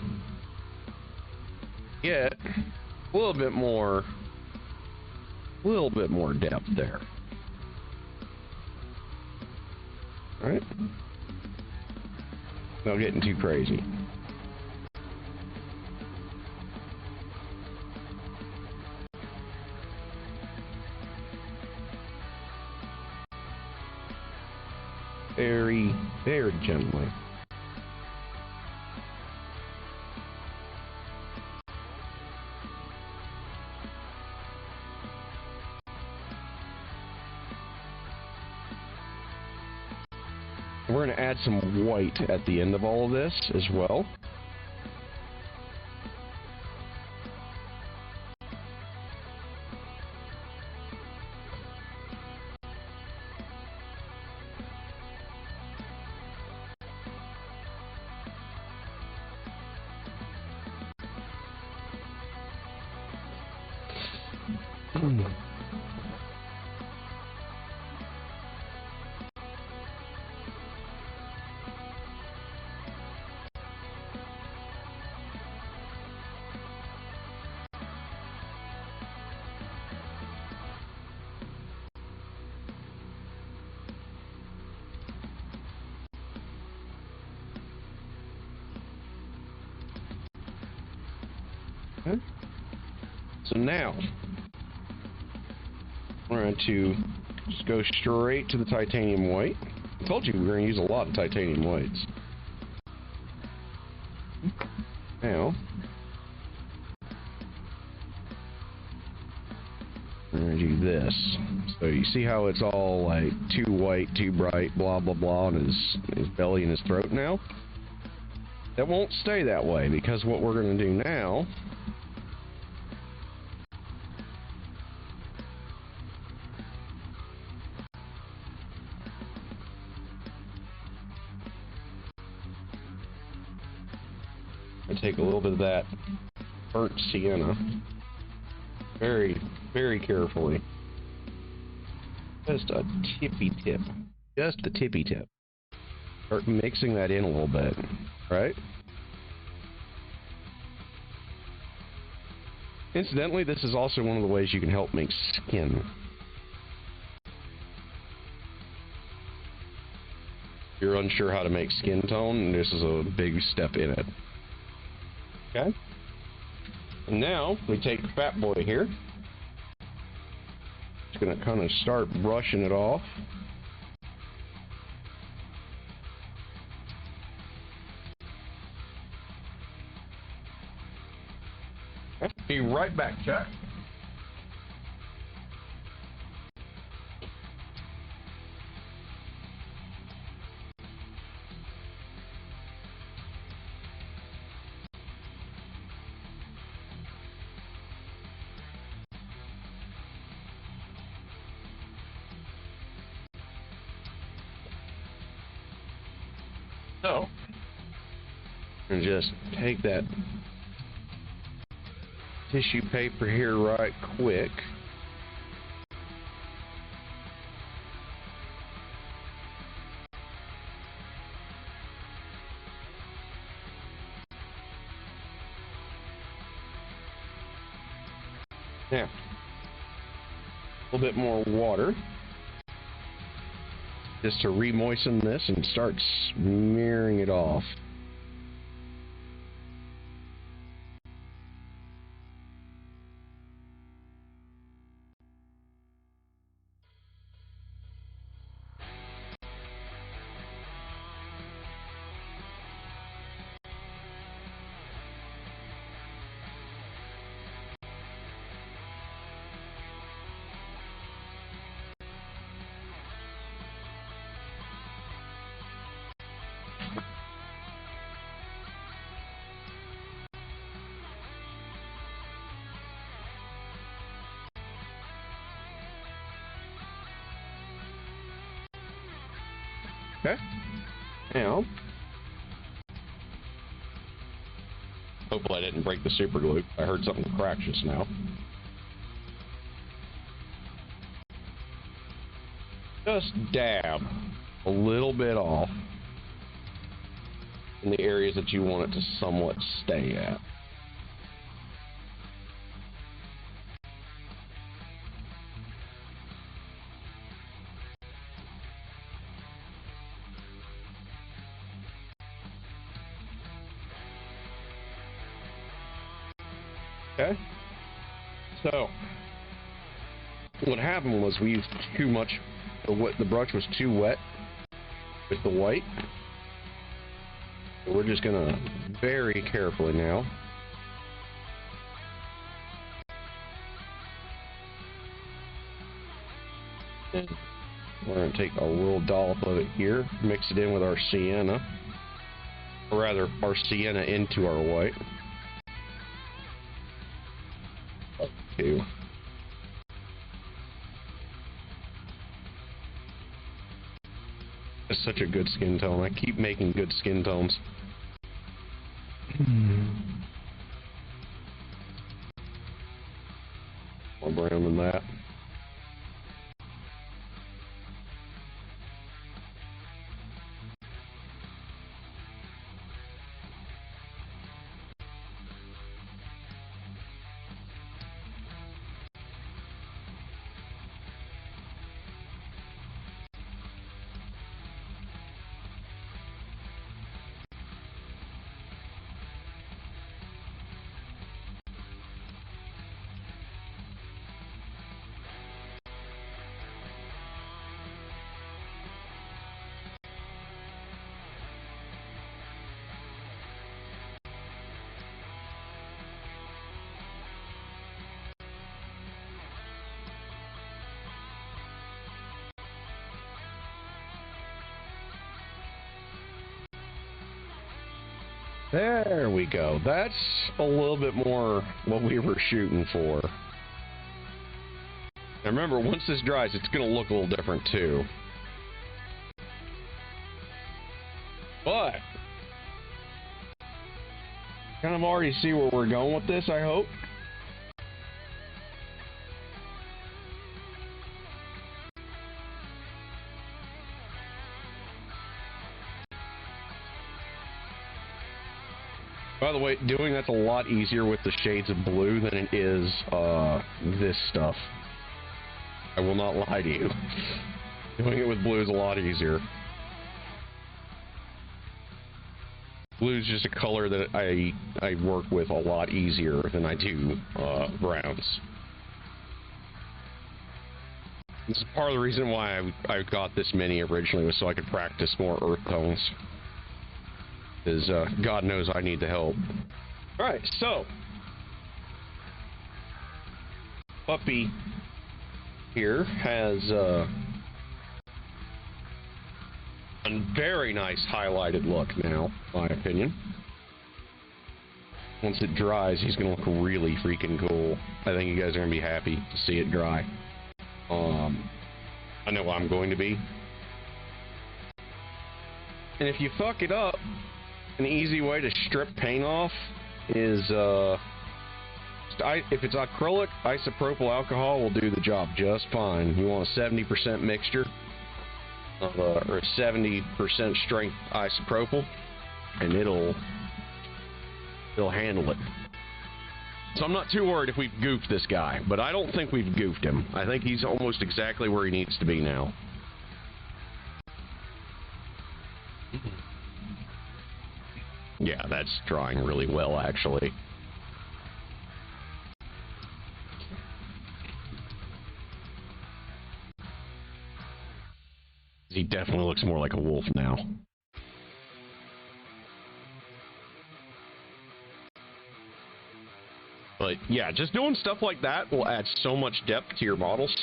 get a little bit more depth there. All right. Not getting too crazy. Very, very gently. We're going to add some white at the end of all of this as well. Okay. So now we're going to just go straight to the titanium white. I told you we were going to use a lot of titanium whites. Now we're going to do this. So you see how it's all like too white, too bright, blah blah blah, on his belly and his throat now? That won't stay that way, because what we're going to do now take a little bit of that burnt sienna very, very carefully. Just a tippy tip. Just a tippy tip. Start mixing that in a little bit, right? Incidentally, this is also one of the ways you can help make skin. If you're unsure how to make skin tone, this is a big step in it. Okay. And now we take Fat Boy here. Just gonna kind of start brushing it off. Okay. Be right back, Chuck. So, and just take that tissue paper here right quick. Now, a little bit more water, just to re-moisten this and start smearing it off. Okay. Now, hopefully I didn't break the super glue. I heard something crack just now. Just dab a little bit off in the areas that you want it to somewhat stay at. Okay. So, what happened was we used too much. The brush was too wet with the white. So we're just gonna very carefully now and we're gonna take a little dollop of it here, mix it in with our sienna, or rather our sienna into our white. Okay. It's such a good skin tone. I keep making good skin tones. More brown than that. There we go. That's a little bit more what we were shooting for. Now remember, once this dries, it's going to look a little different too. But kind of already see where we're going with this, I hope. By the way, doing that's a lot easier with the shades of blue than it is this stuff. I will not lie to you. Doing it with blue is a lot easier. Blue is just a color that I work with a lot easier than I do browns. This is part of the reason why I got this mini originally, was so I could practice more earth tones. Because God knows I need the help. Alright, so Puppy here has a very nice highlighted look now, in my opinion. Once it dries, he's gonna look really freaking cool. I think you guys are gonna be happy to see it dry. I know I'm going to be. And if you fuck it up, an easy way to strip paint off is, if it's acrylic, isopropyl alcohol will do the job just fine. You want a 70% mixture, or a 70% strength isopropyl, and it'll handle it. So I'm not too worried if we've goofed this guy, but I don't think we've goofed him. I think he's almost exactly where he needs to be now. Yeah, that's drawing really well, actually. He definitely looks more like a wolf now. But yeah, just doing stuff like that will add so much depth to your models.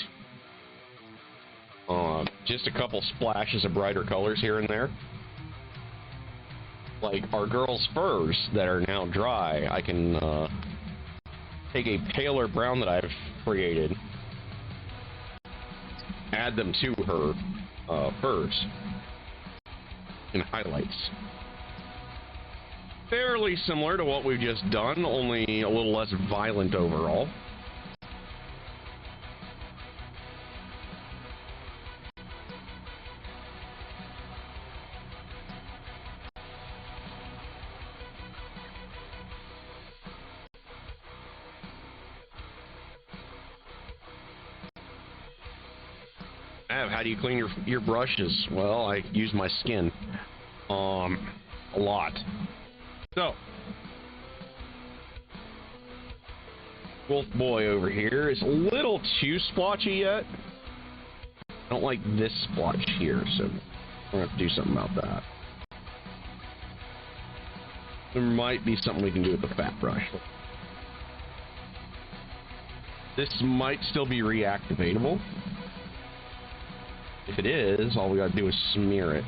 Just a couple splashes of brighter colors here and there. Like our girl's furs that are now dry, I can take a paler brown that I've created, add them to her furs in highlights. Fairly similar to what we've just done, only a little less violent overall. How do you clean your brushes? Well, I use my skin. A lot. So, Wolf Boy over here is a little too splotchy yet. I don't like this splotch here, so we're gonna have to do something about that. There might be something we can do with the fat brush. This might still be reactivatable. If it is, all we gotta do is smear it.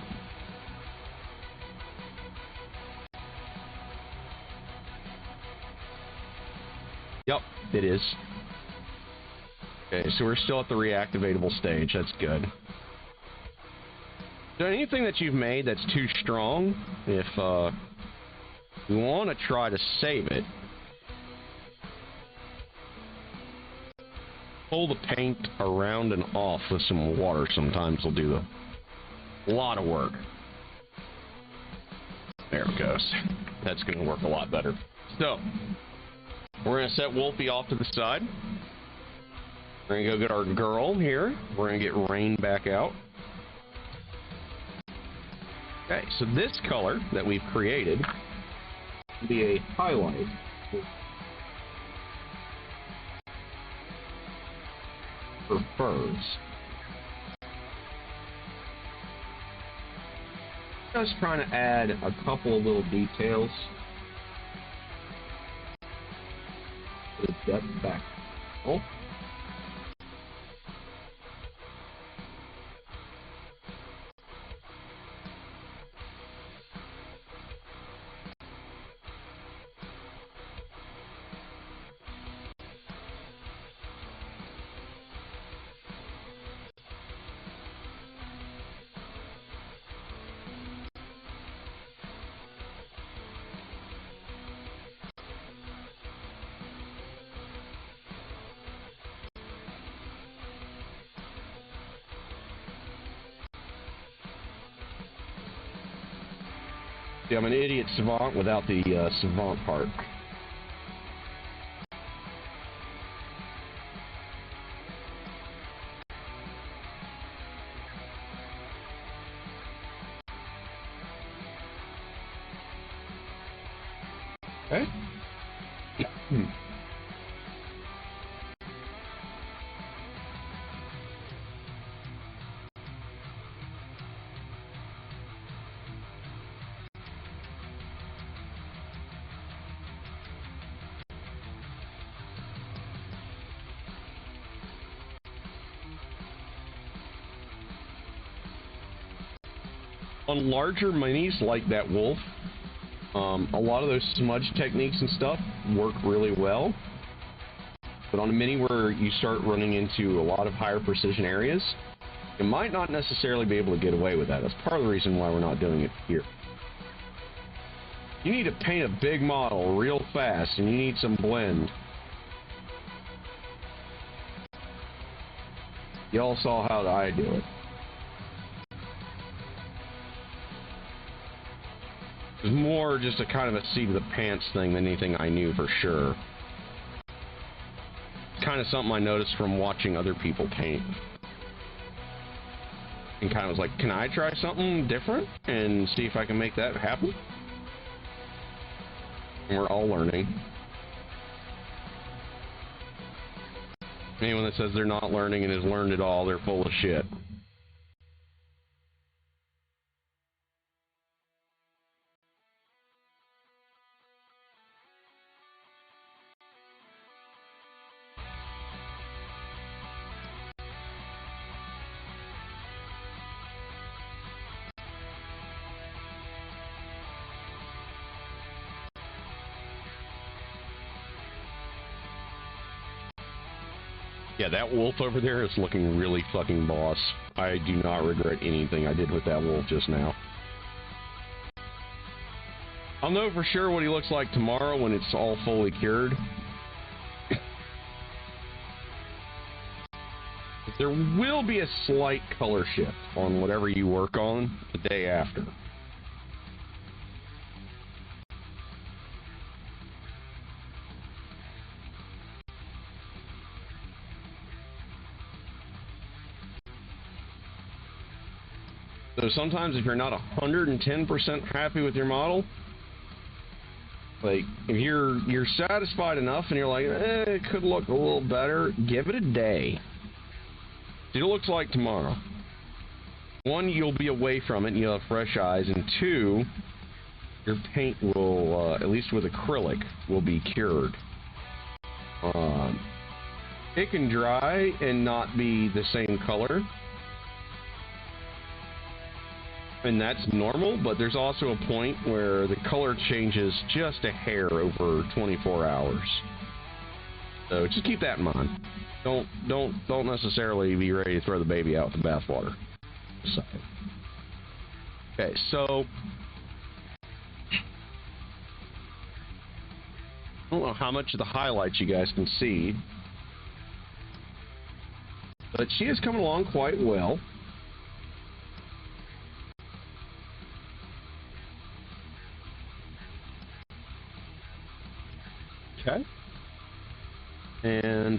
Yep, it is. Okay, so we're still at the reactivatable stage. That's good. So anything that you've made that's too strong, if you want to try to save it, pull the paint around and off with some water. Sometimes will do a lot of work. There it goes. That's going to work a lot better. So, we're going to set Wolfie off to the side. We're going to go get our girl here. We're going to get Rain back out. Okay, so this color that we've created will be a highlight for furs. Just trying to add a couple of little details. The depth back. Oh. See, I'm an idiot savant without the savant part. Okay. On larger minis like that wolf, a lot of those smudge techniques and stuff work really well. But on a mini where you start running into a lot of higher precision areas, you might not necessarily be able to get away with that. That's part of the reason why we're not doing it here. You need to paint a big model real fast, and you need some blend. Y'all saw how I do it. It was more just a kind of a seat of the pants thing than anything I knew for sure. kind of something I noticed from watching other people paint. And kind of was like, can I try something different and see if I can make that happen? And we're all learning. Anyone that says they're not learning and has learned it all, they're full of shit. Yeah, that wolf over there is looking really fucking boss. I do not regret anything I did with that wolf just now. I'll know for sure what he looks like tomorrow when it's all fully cured. There will be a slight color shift on whatever you work on the day after. So sometimes if you're not 110% happy with your model, like if you're satisfied enough and you're like, it could look a little better, give it a day. See what it looks like tomorrow. One, you'll be away from it and you'll have fresh eyes, and two, your paint will, at least with acrylic, will be cured. It can dry and not be the same color. And that's normal, but there's also a point where the color changes just a hair over 24 hours. So just keep that in mind. Don't necessarily be ready to throw the baby out with the bathwater. Okay, so I don't know how much of the highlights you guys can see, but she is coming along quite well. Okay. And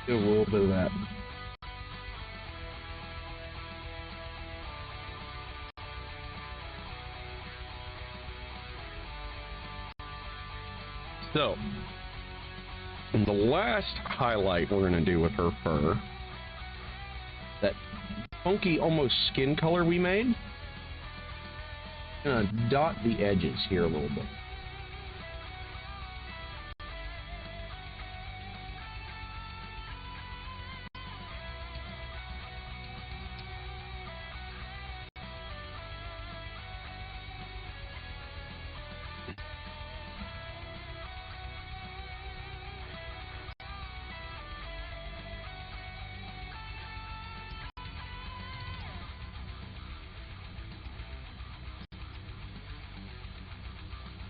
do a little bit of that. So, the last highlight we're going to do with her fur, that funky almost skin color we made, I'm going to dot the edges here a little bit.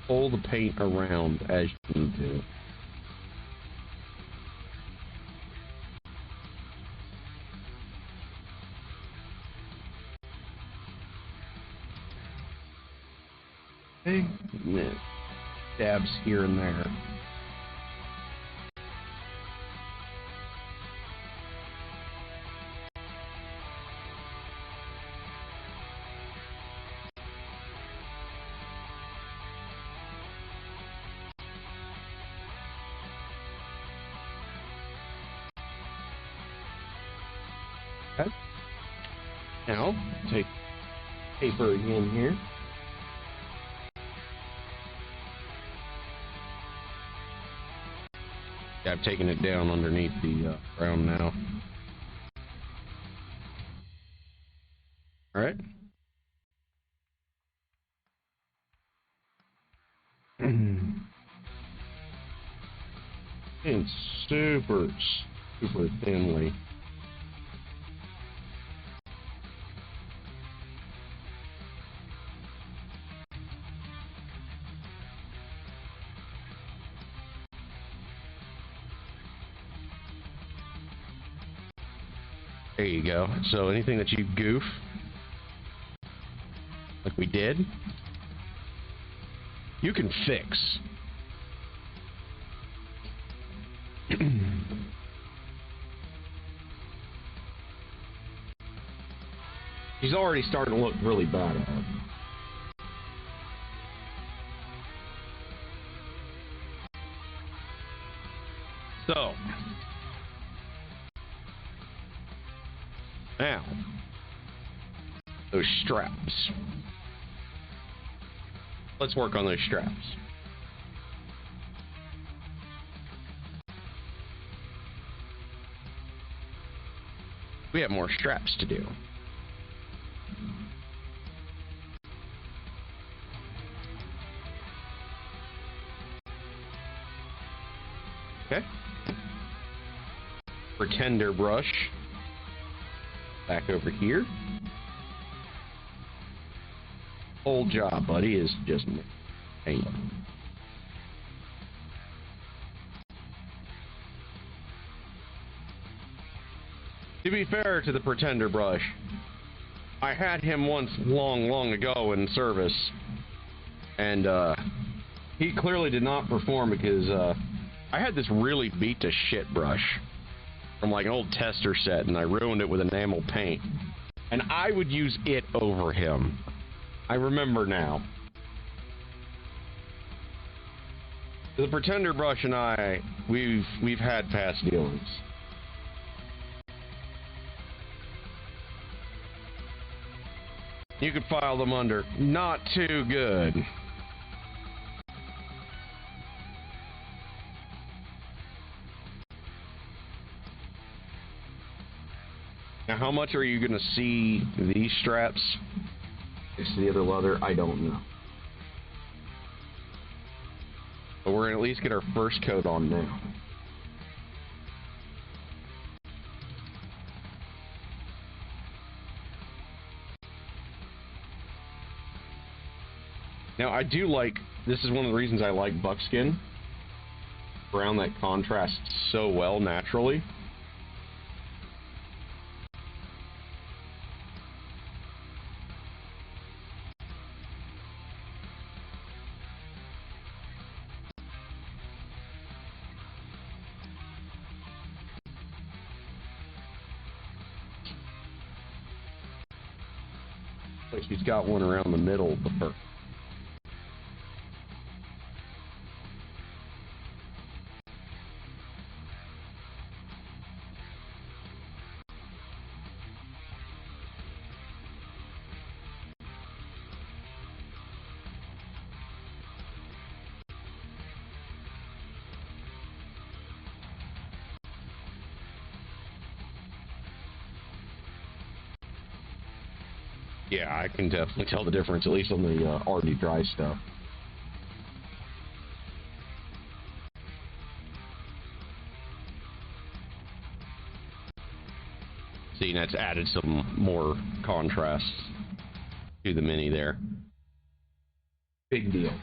Pull the paint around as you need to. Okay. Yeah. Dabs here and there. Okay. Now, take paper again here. Yeah, I've taken it down underneath the brown now. All right. And super thinly. There you go. So anything that you goof, We did? You can fix. He's already starting to look really bad at it. So, now, those straps. Let's work on those straps. We have more straps to do. Okay. Pretender brush. Back over here. Whole job, buddy, is just paint. To be fair to the Pretender brush, I had him once long ago in service, and he clearly did not perform because I had this really beat to shit brush from like an old tester set, and I ruined it with enamel paint. And I would use it over him. I remember now. The Pretender brush and I, we've had past dealings. You could file them under not too good. Now, how much are you going to see these straps next to the other leather? I don't know. But we're going to at least get our first coat on now. Now, I do like, this is one of the reasons I like buckskin. Brown that contrasts so well naturally. Like she's got one around the middle of the fur. Yeah, I can definitely tell the difference, at least on the already dry stuff. See, that's added some more contrast to the Mini there. Big deal.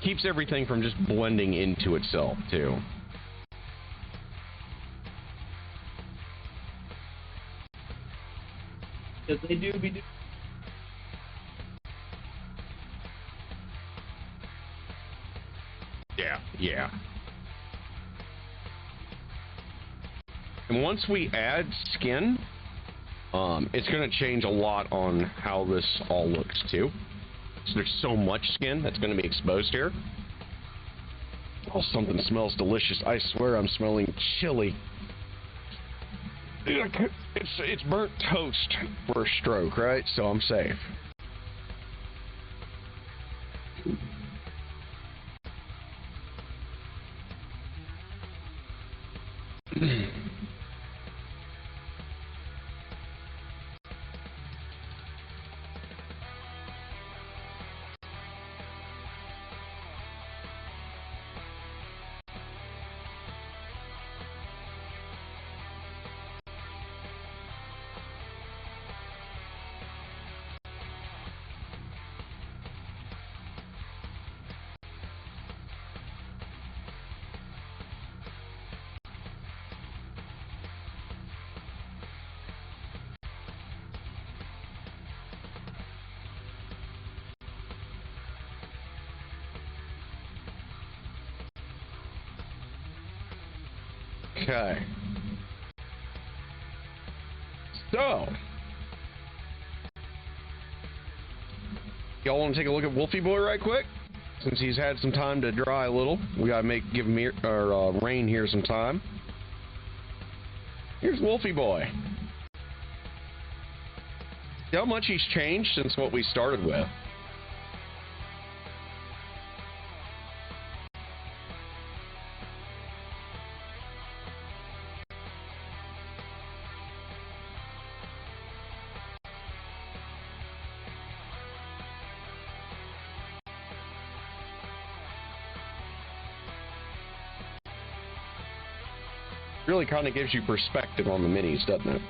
Keeps everything from just blending into itself, too. Because they do be... Yeah. And once we add skin, it's going to change a lot on how this all looks, too. So there's so much skin that's going to be exposed here. Oh, something smells delicious. I swear I'm smelling chili. It's burnt toast for a stroke, right? So I'm safe. Okay. So, y'all want to take a look at Wolfie Boy right quick? Since he's had some time to dry a little, we gotta give him Rain here some time. Here's Wolfie Boy. See how much he's changed since what we started with. Really kind of gives you perspective on the minis, doesn't it?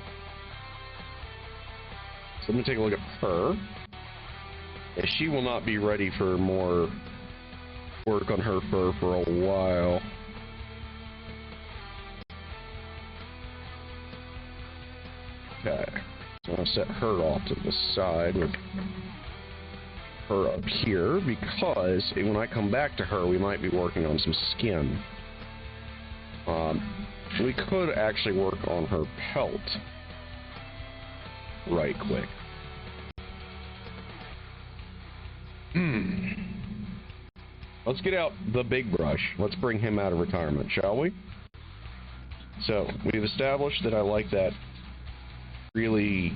So let me take a look at her. Yeah, she will not be ready for more work on her fur for a while. Okay, so I'm going to set her off to the side with her up here, because when I come back to her, we might be working on some skin. We could actually work on her pelt right quick. Let's get out the big brush. Let's bring him out of retirement, shall we? So, we've established that I like that really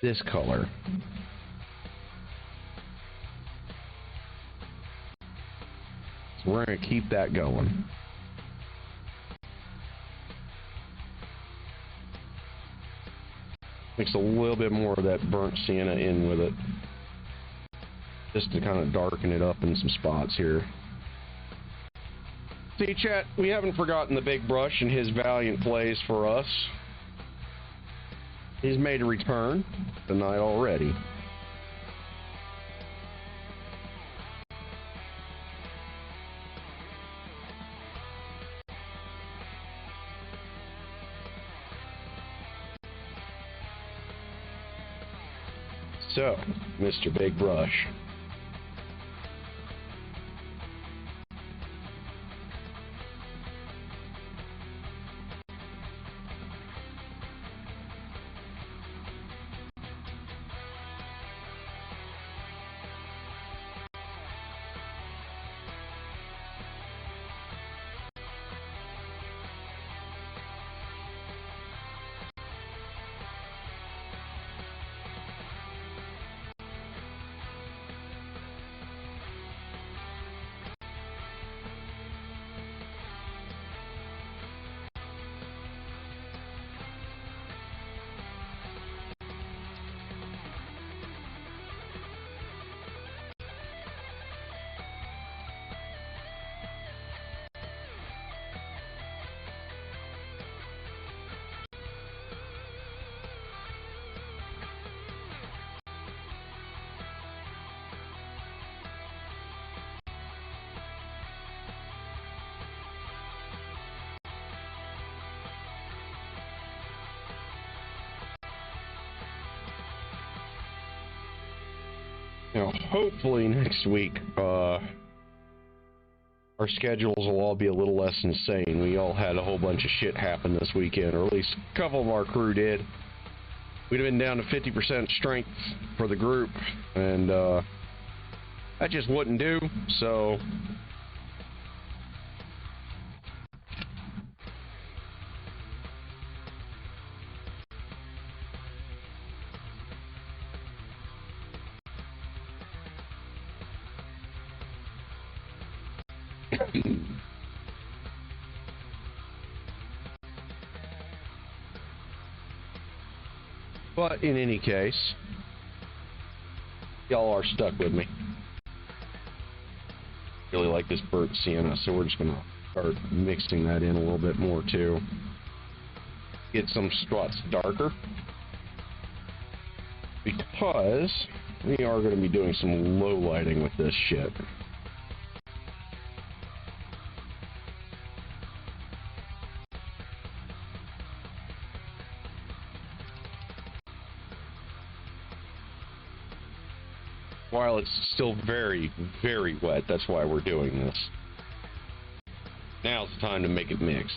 this color. So we're going to keep that going. Mix a little bit more of that burnt sienna in with it, just to kind of darken it up in some spots here. See, chat, we haven't forgotten the big brush and his valiant plays for us. He's made a return tonight already. So, Mr. Big Brush. Now, hopefully next week, our schedules will all be a little less insane. We all had a whole bunch of shit happen this weekend, or at least a couple of our crew did. We'd have been down to 50% strength for the group, and that just wouldn't do, so... But in any case, y'all are stuck with me. Really like this burnt sienna, so we're just going to start mixing that in a little bit more too. Get some spots darker, because we are going to be doing some low lighting with this shit. While it's still very, very wet, that's why we're doing this. Now's the time to make it mix.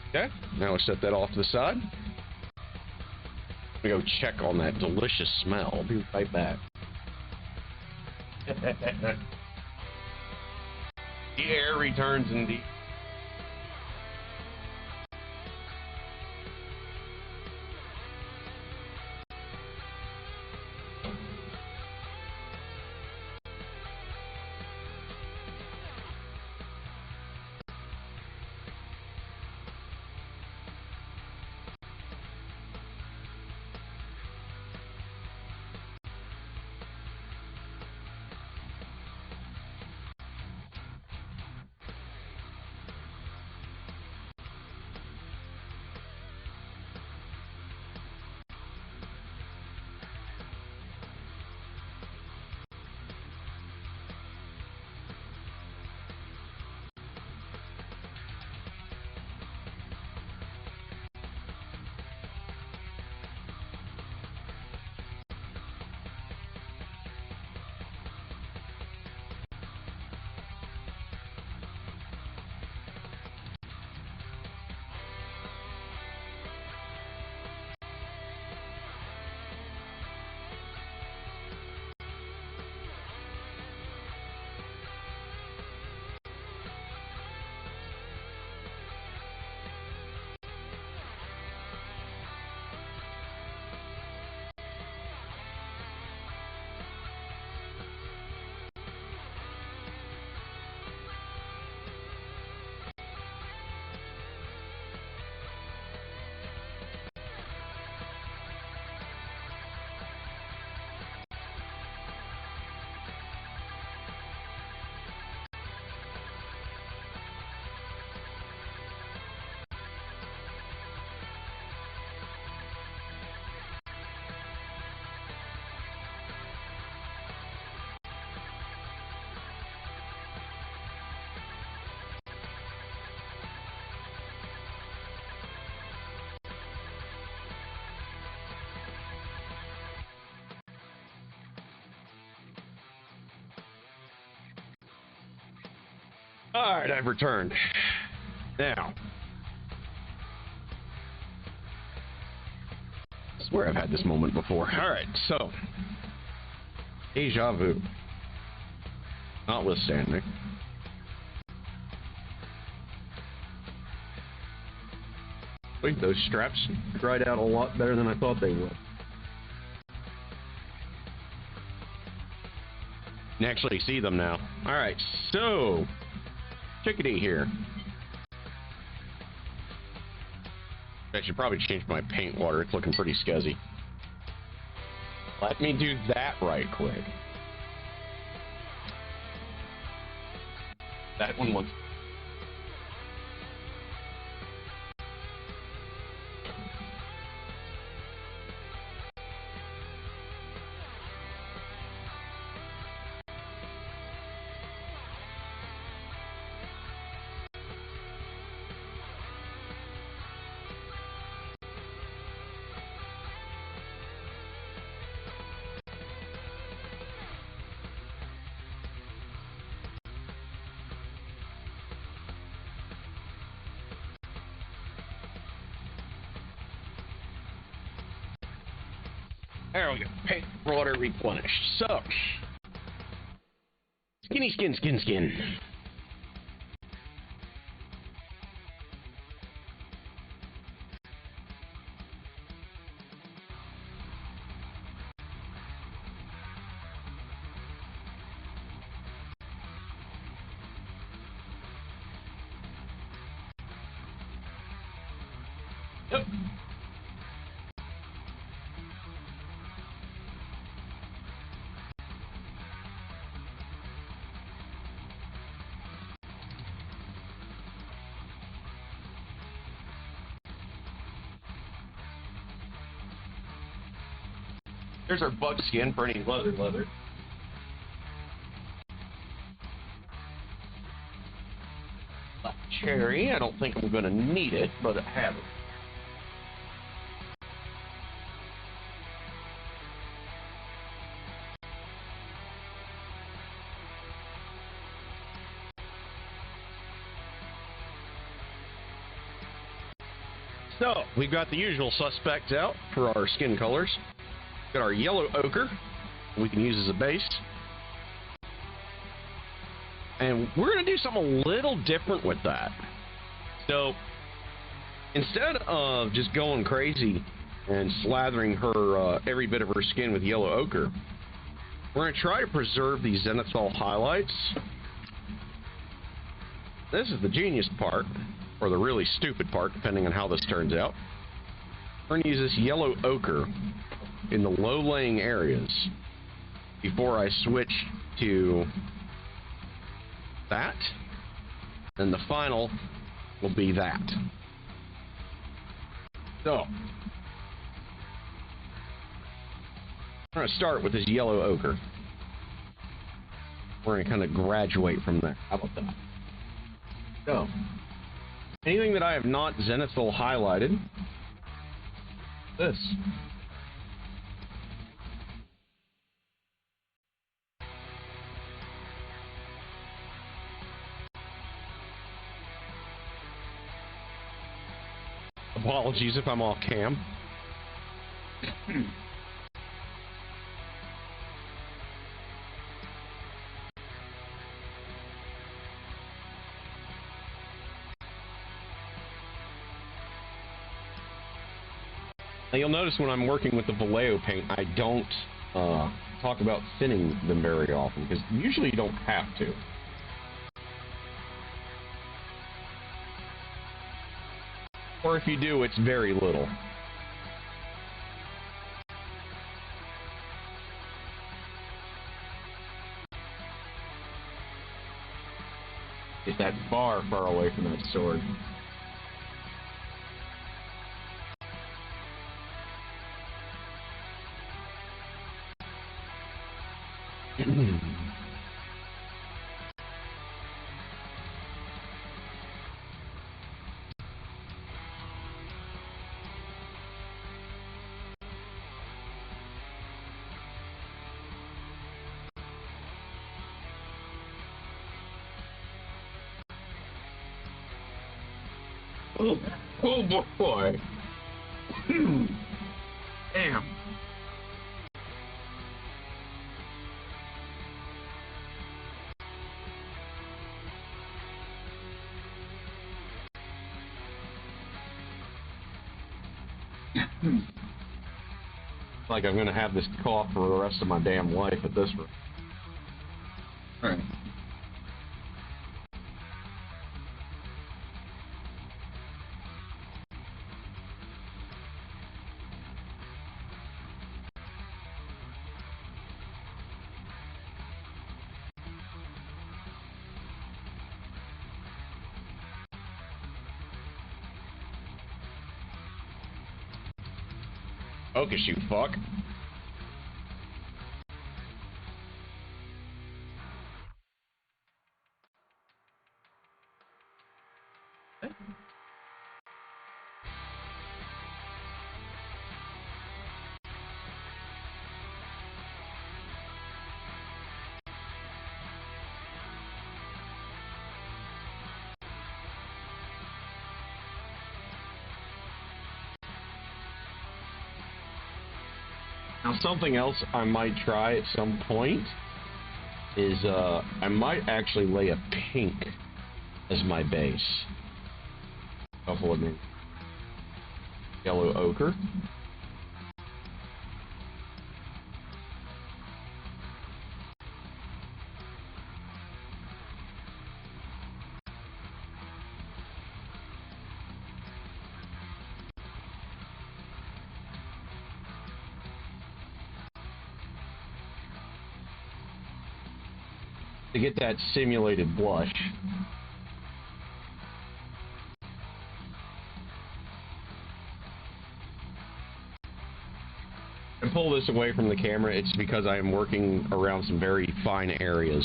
Okay, now we'll set that off to the side. We go check on that delicious smell. I'll be right back. The air returns indeed. All right, I've returned. Now, I swear I've had this moment before. All right, so deja vu, notwithstanding. Wait, those straps dried out a lot better than I thought they would. You can actually see them now. All right, so Chickadee here. I should probably change my paint water. It's looking pretty scuzzy. Let me do that right quick. That one was... There we go. Paint water replenished. So, skin. Yep. There's our bug skin for any leather. Black cherry. I don't think I'm going to need it, but I have it. So, we've got the usual suspects out for our skin colors. Got our yellow ochre, we can use as a base. And we're going to do something a little different with that. So, instead of just going crazy and slathering her, every bit of her skin with yellow ochre, we're going to try to preserve these zenithal highlights. This is the genius part, or the really stupid part, depending on how this turns out. We're going to use this yellow ochre in the low-laying areas before I switch to that, and the final will be that. So, I'm going to start with this yellow ochre. We're going to kind of graduate from there. How about that? So, anything that I have not zenithal highlighted, this. Apologies if I'm off cam. Now you'll notice when I'm working with the Vallejo paint, I don't talk about thinning them very often, because usually you don't have to. Or if you do, it's very little. Get that far, far away from that sword. Oh boy. Damn. Like I'm gonna have this cough for the rest of my damn life at this rate. Alright. Focus, you fuck. Now, something else I might try at some point is I might actually lay a pink as my base. Couple of yellow ochre. To get that simulated blush. I pull this away from the camera, it's because I am working around some very fine areas.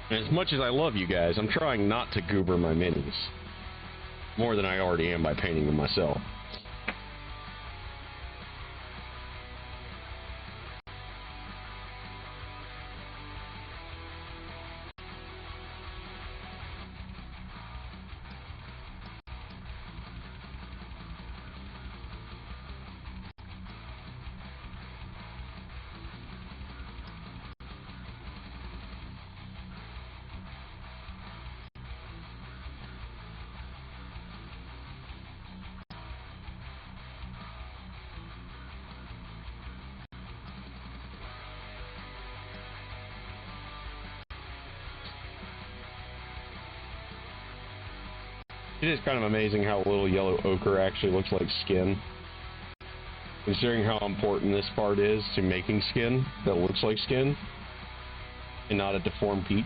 And as much as I love you guys, I'm trying not to goober my minis. More than I already am by painting them myself. It is kind of amazing how little yellow ochre actually looks like skin. Considering how important this part is to making skin that looks like skin and not a deformed peach.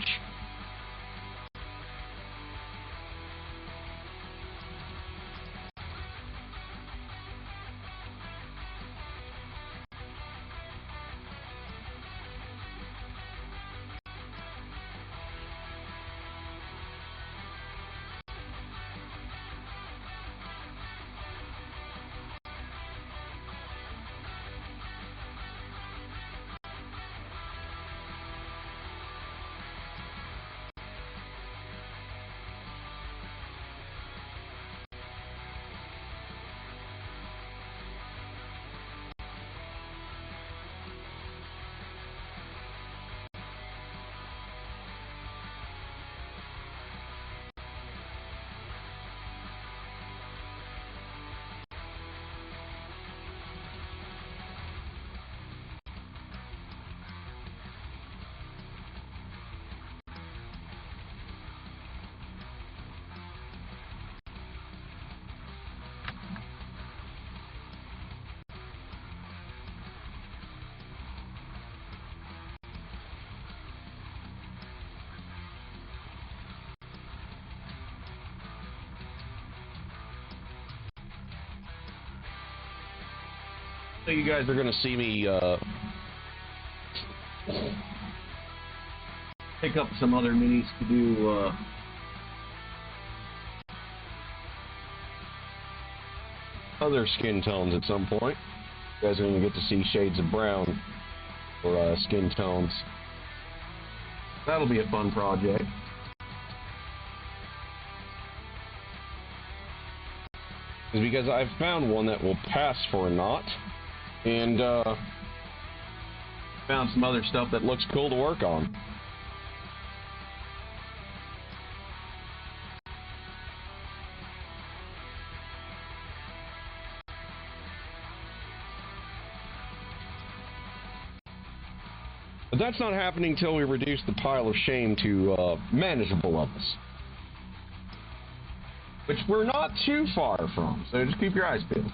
So you guys are going to see me pick up some other minis to do other skin tones at some point. You guys are going to get to see shades of brown for skin tones. That'll be a fun project. Is because I've found one that will pass for a knot, and found some other stuff that looks cool to work on. But that's not happening until we reduce the pile of shame to manageable levels. Which we're not too far from, so just keep your eyes peeled.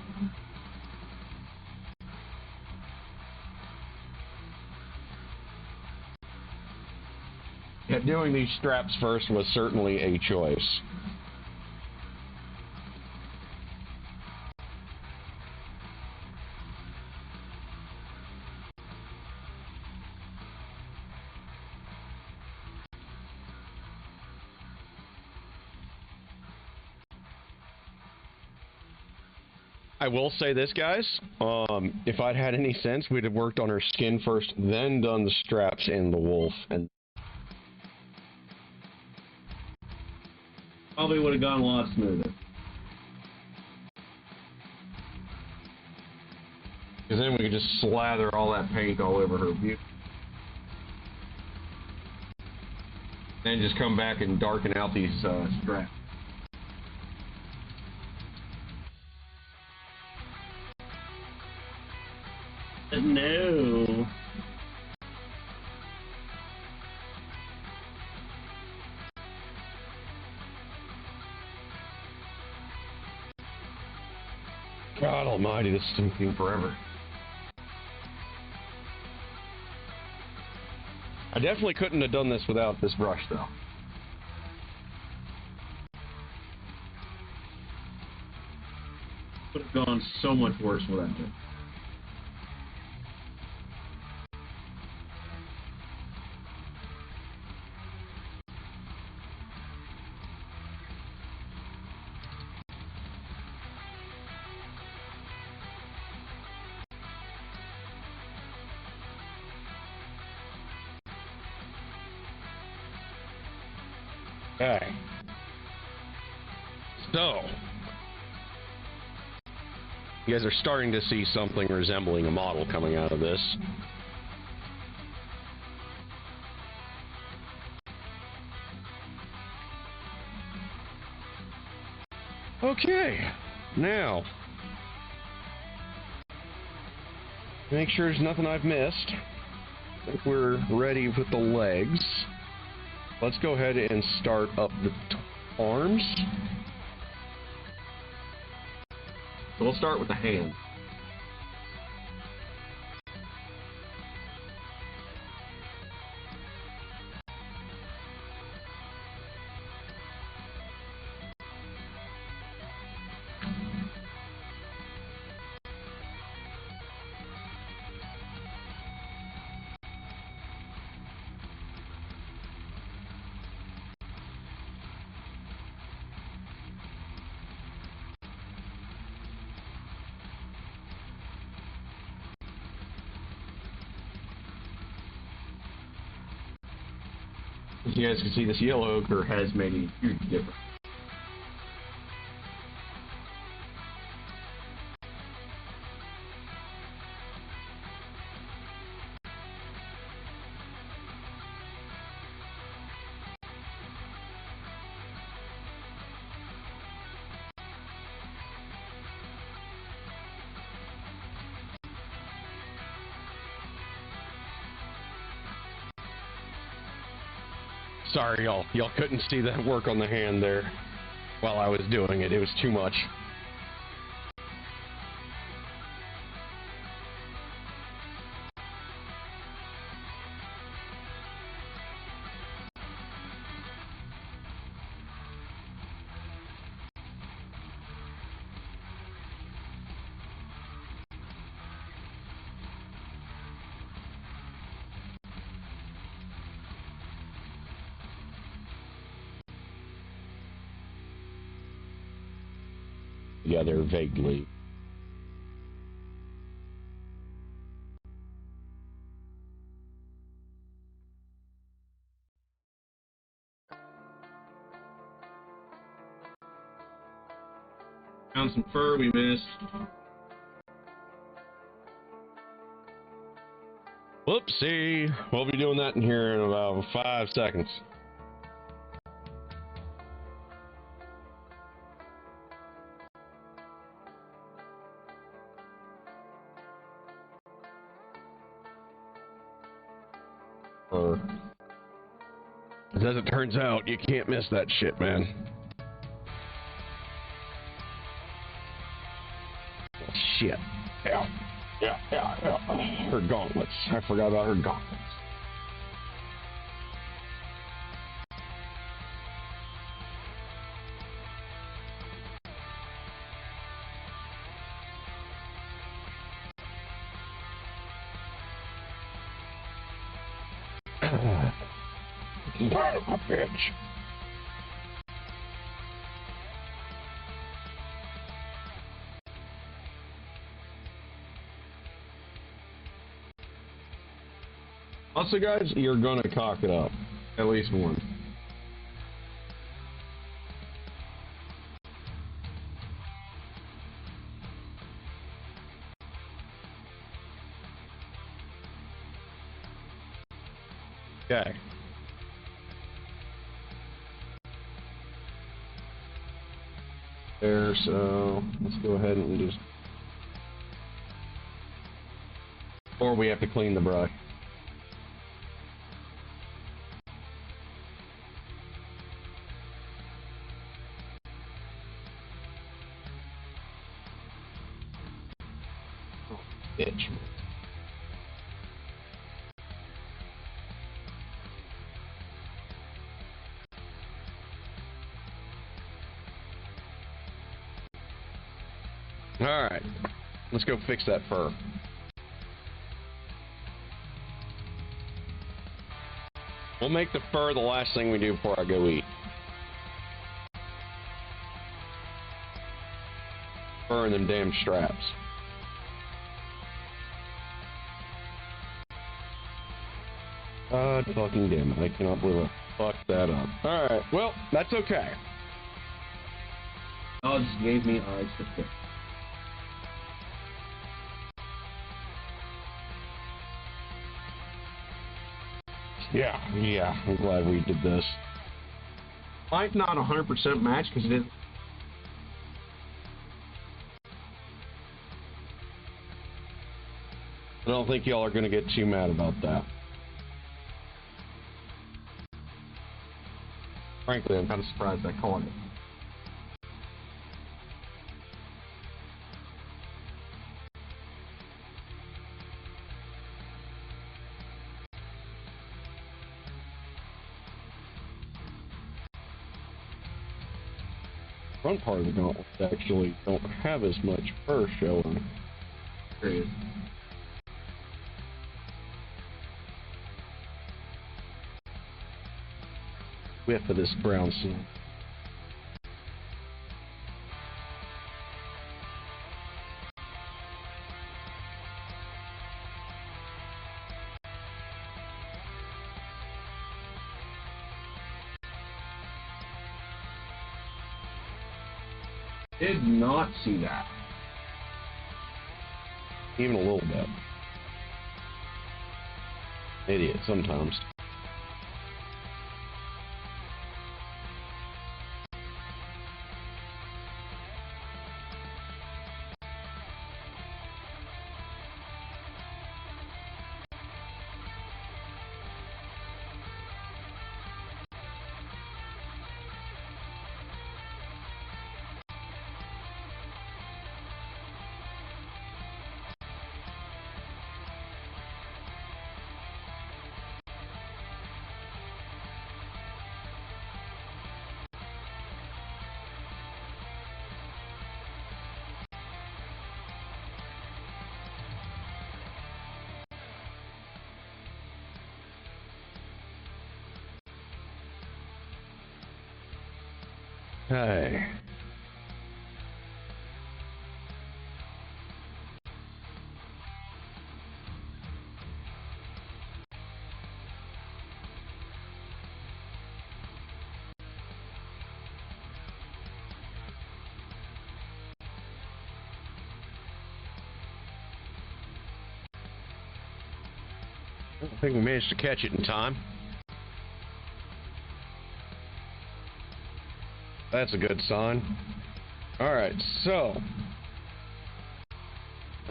Yeah, doing these straps first was certainly a choice. I will say this, guys. If I'd had any sense, we'd have worked on her skin first, then done the straps and the wolf. And probably would have gone a lot smoother. Because then we could just slather all that paint all over her view. Then just come back and darken out these straps. No. God almighty, this is taking forever. I definitely couldn't have done this without this brush, though. Would have gone so much worse without it. Okay. So, you guys are starting to see something resembling a model coming out of this. Okay, now, make sure there's nothing I've missed. I think we're ready with the legs. Let's go ahead and start up the arms. So we'll start with the hand. As you guys can see, this yellow ochre has made a huge difference. Sorry, y'all. Y'all couldn't see the work on the hand there while I was doing it. It was too much. Together vaguely. Found some fur we missed. Whoopsie. We'll be doing that in here in about 5 seconds. As it turns out, you can't miss that shit, man. Oh, shit. Yeah. Her gauntlets. I forgot about her gauntlets. Bitch. Also, guys, you're gonna cock it up. At least once. Okay. There, so let's go ahead and just... Or we have to clean the brush. Oh, bitch. Alright, let's go fix that fur. We'll make the fur the last thing we do before I go eat. Fur and them damn straps. God fucking damn it, I cannot believe I fucked that up. Alright, well, that's okay. Oh, just gave me eyes to fix. Yeah, I'm glad we did this. Might not 100% match because it is. I don't think y'all are going to get too mad about that. Frankly, I'm kind of surprised I caught it. front part of the gauntlets actually don't have as much fur showing. Curious. Whiff of this brown skin. Did not see that. Even a little bit. Idiot sometimes. Okay. I think we managed to catch it in time. That's a good sign. Alright, so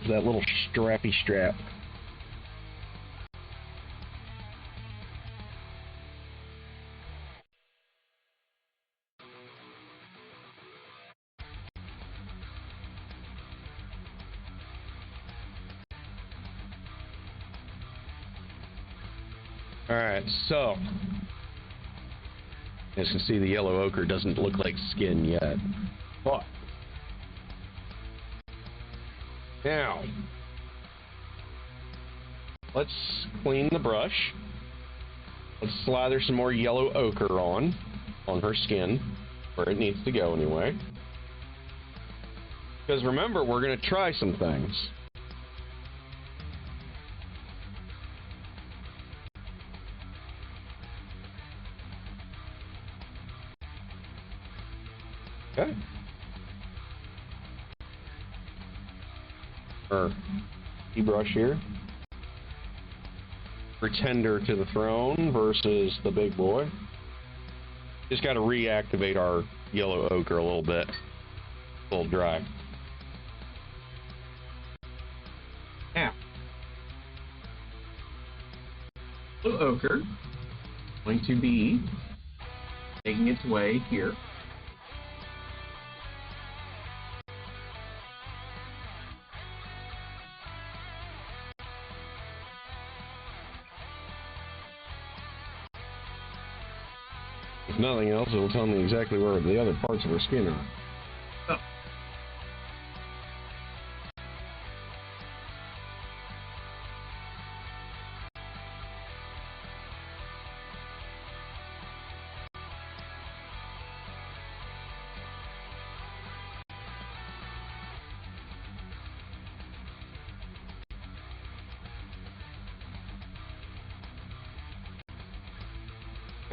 that little strappy strap. Alright, so as you can see, the yellow ochre doesn't look like skin yet. But now let's clean the brush. Let's slather some more yellow ochre on her skin, where it needs to go anyway. Because remember, we're going to try some things. Okay. E-brush here. Pretender to the throne versus the big boy. Just got to reactivate our yellow ochre a little bit. A little dry. Now, Blue ochre going to be making its way here. If nothing else, it will tell me exactly where the other parts of her skin are. Oh.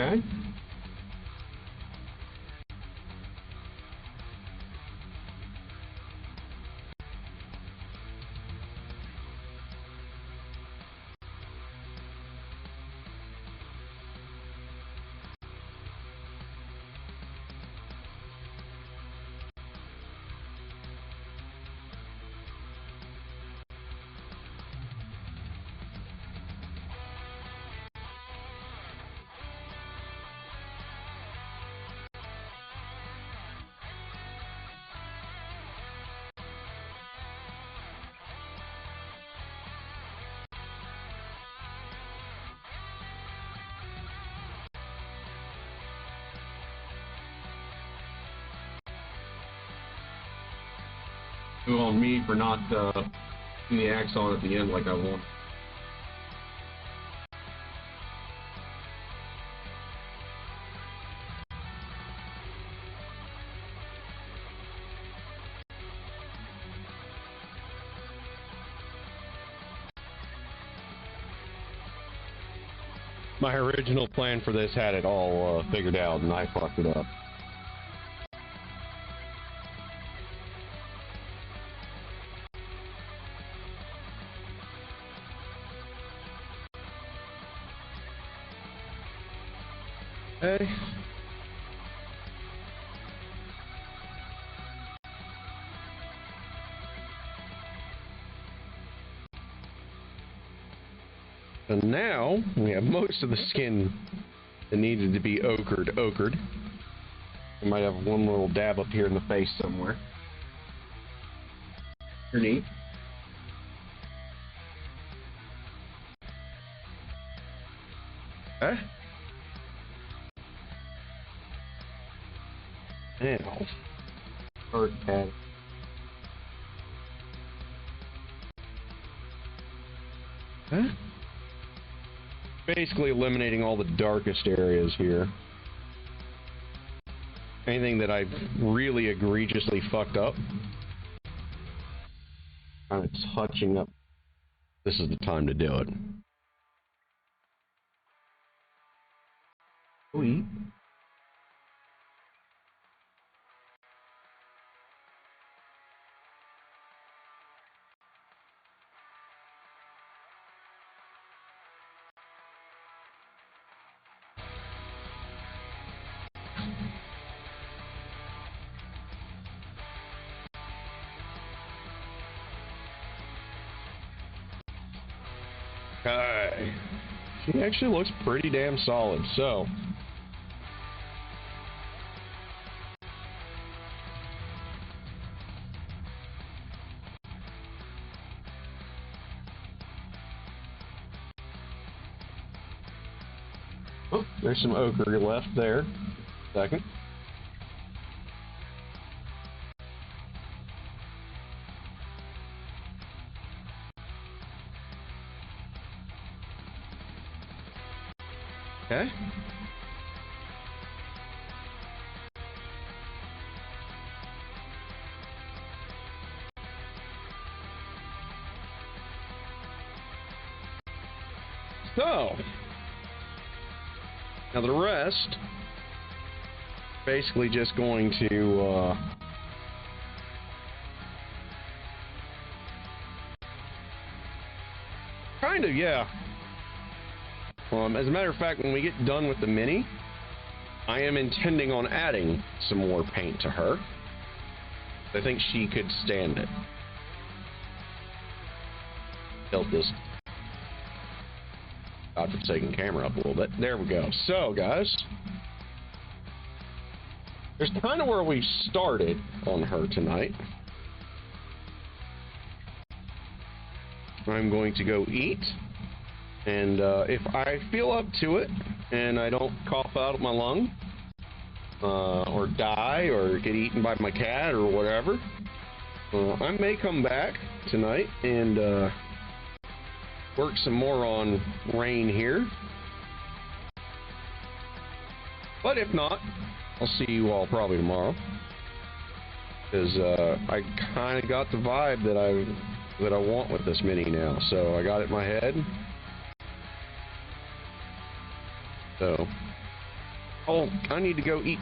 Okay. Who on me for not putting the axe on at the end like I want. My original plan for this had it all figured out, and I fucked it up. Okay. So now we have most of the skin that needed to be ochred. We might have one little dab up here in the face somewhere. Pretty neat. Okay. Now, hard pad. Huh? Basically eliminating all the darkest areas here. Anything that I've really egregiously fucked up. Kind of touching up. This is the time to do it. Sweet. Okay. She actually looks pretty damn solid, so. Oh, there's some ochre left there. Second. Okay. So, now the rest, basically just going to, kind of, yeah. As a matter of fact, when we get done with the Mini, I am intending on adding some more paint to her. I think she could stand it. Tilt this godforsaken camera up a little bit. There we go. So, guys, there's kind of where we started on her tonight. I'm going to go eat. And if I feel up to it and I don't cough out of my lung or die or get eaten by my cat or whatever, I may come back tonight and work some more on Rain here. But if not, I'll see you all probably tomorrow. Because I kind of got the vibe that I want with this Mini now. So I got it in my head. So, I need to go eat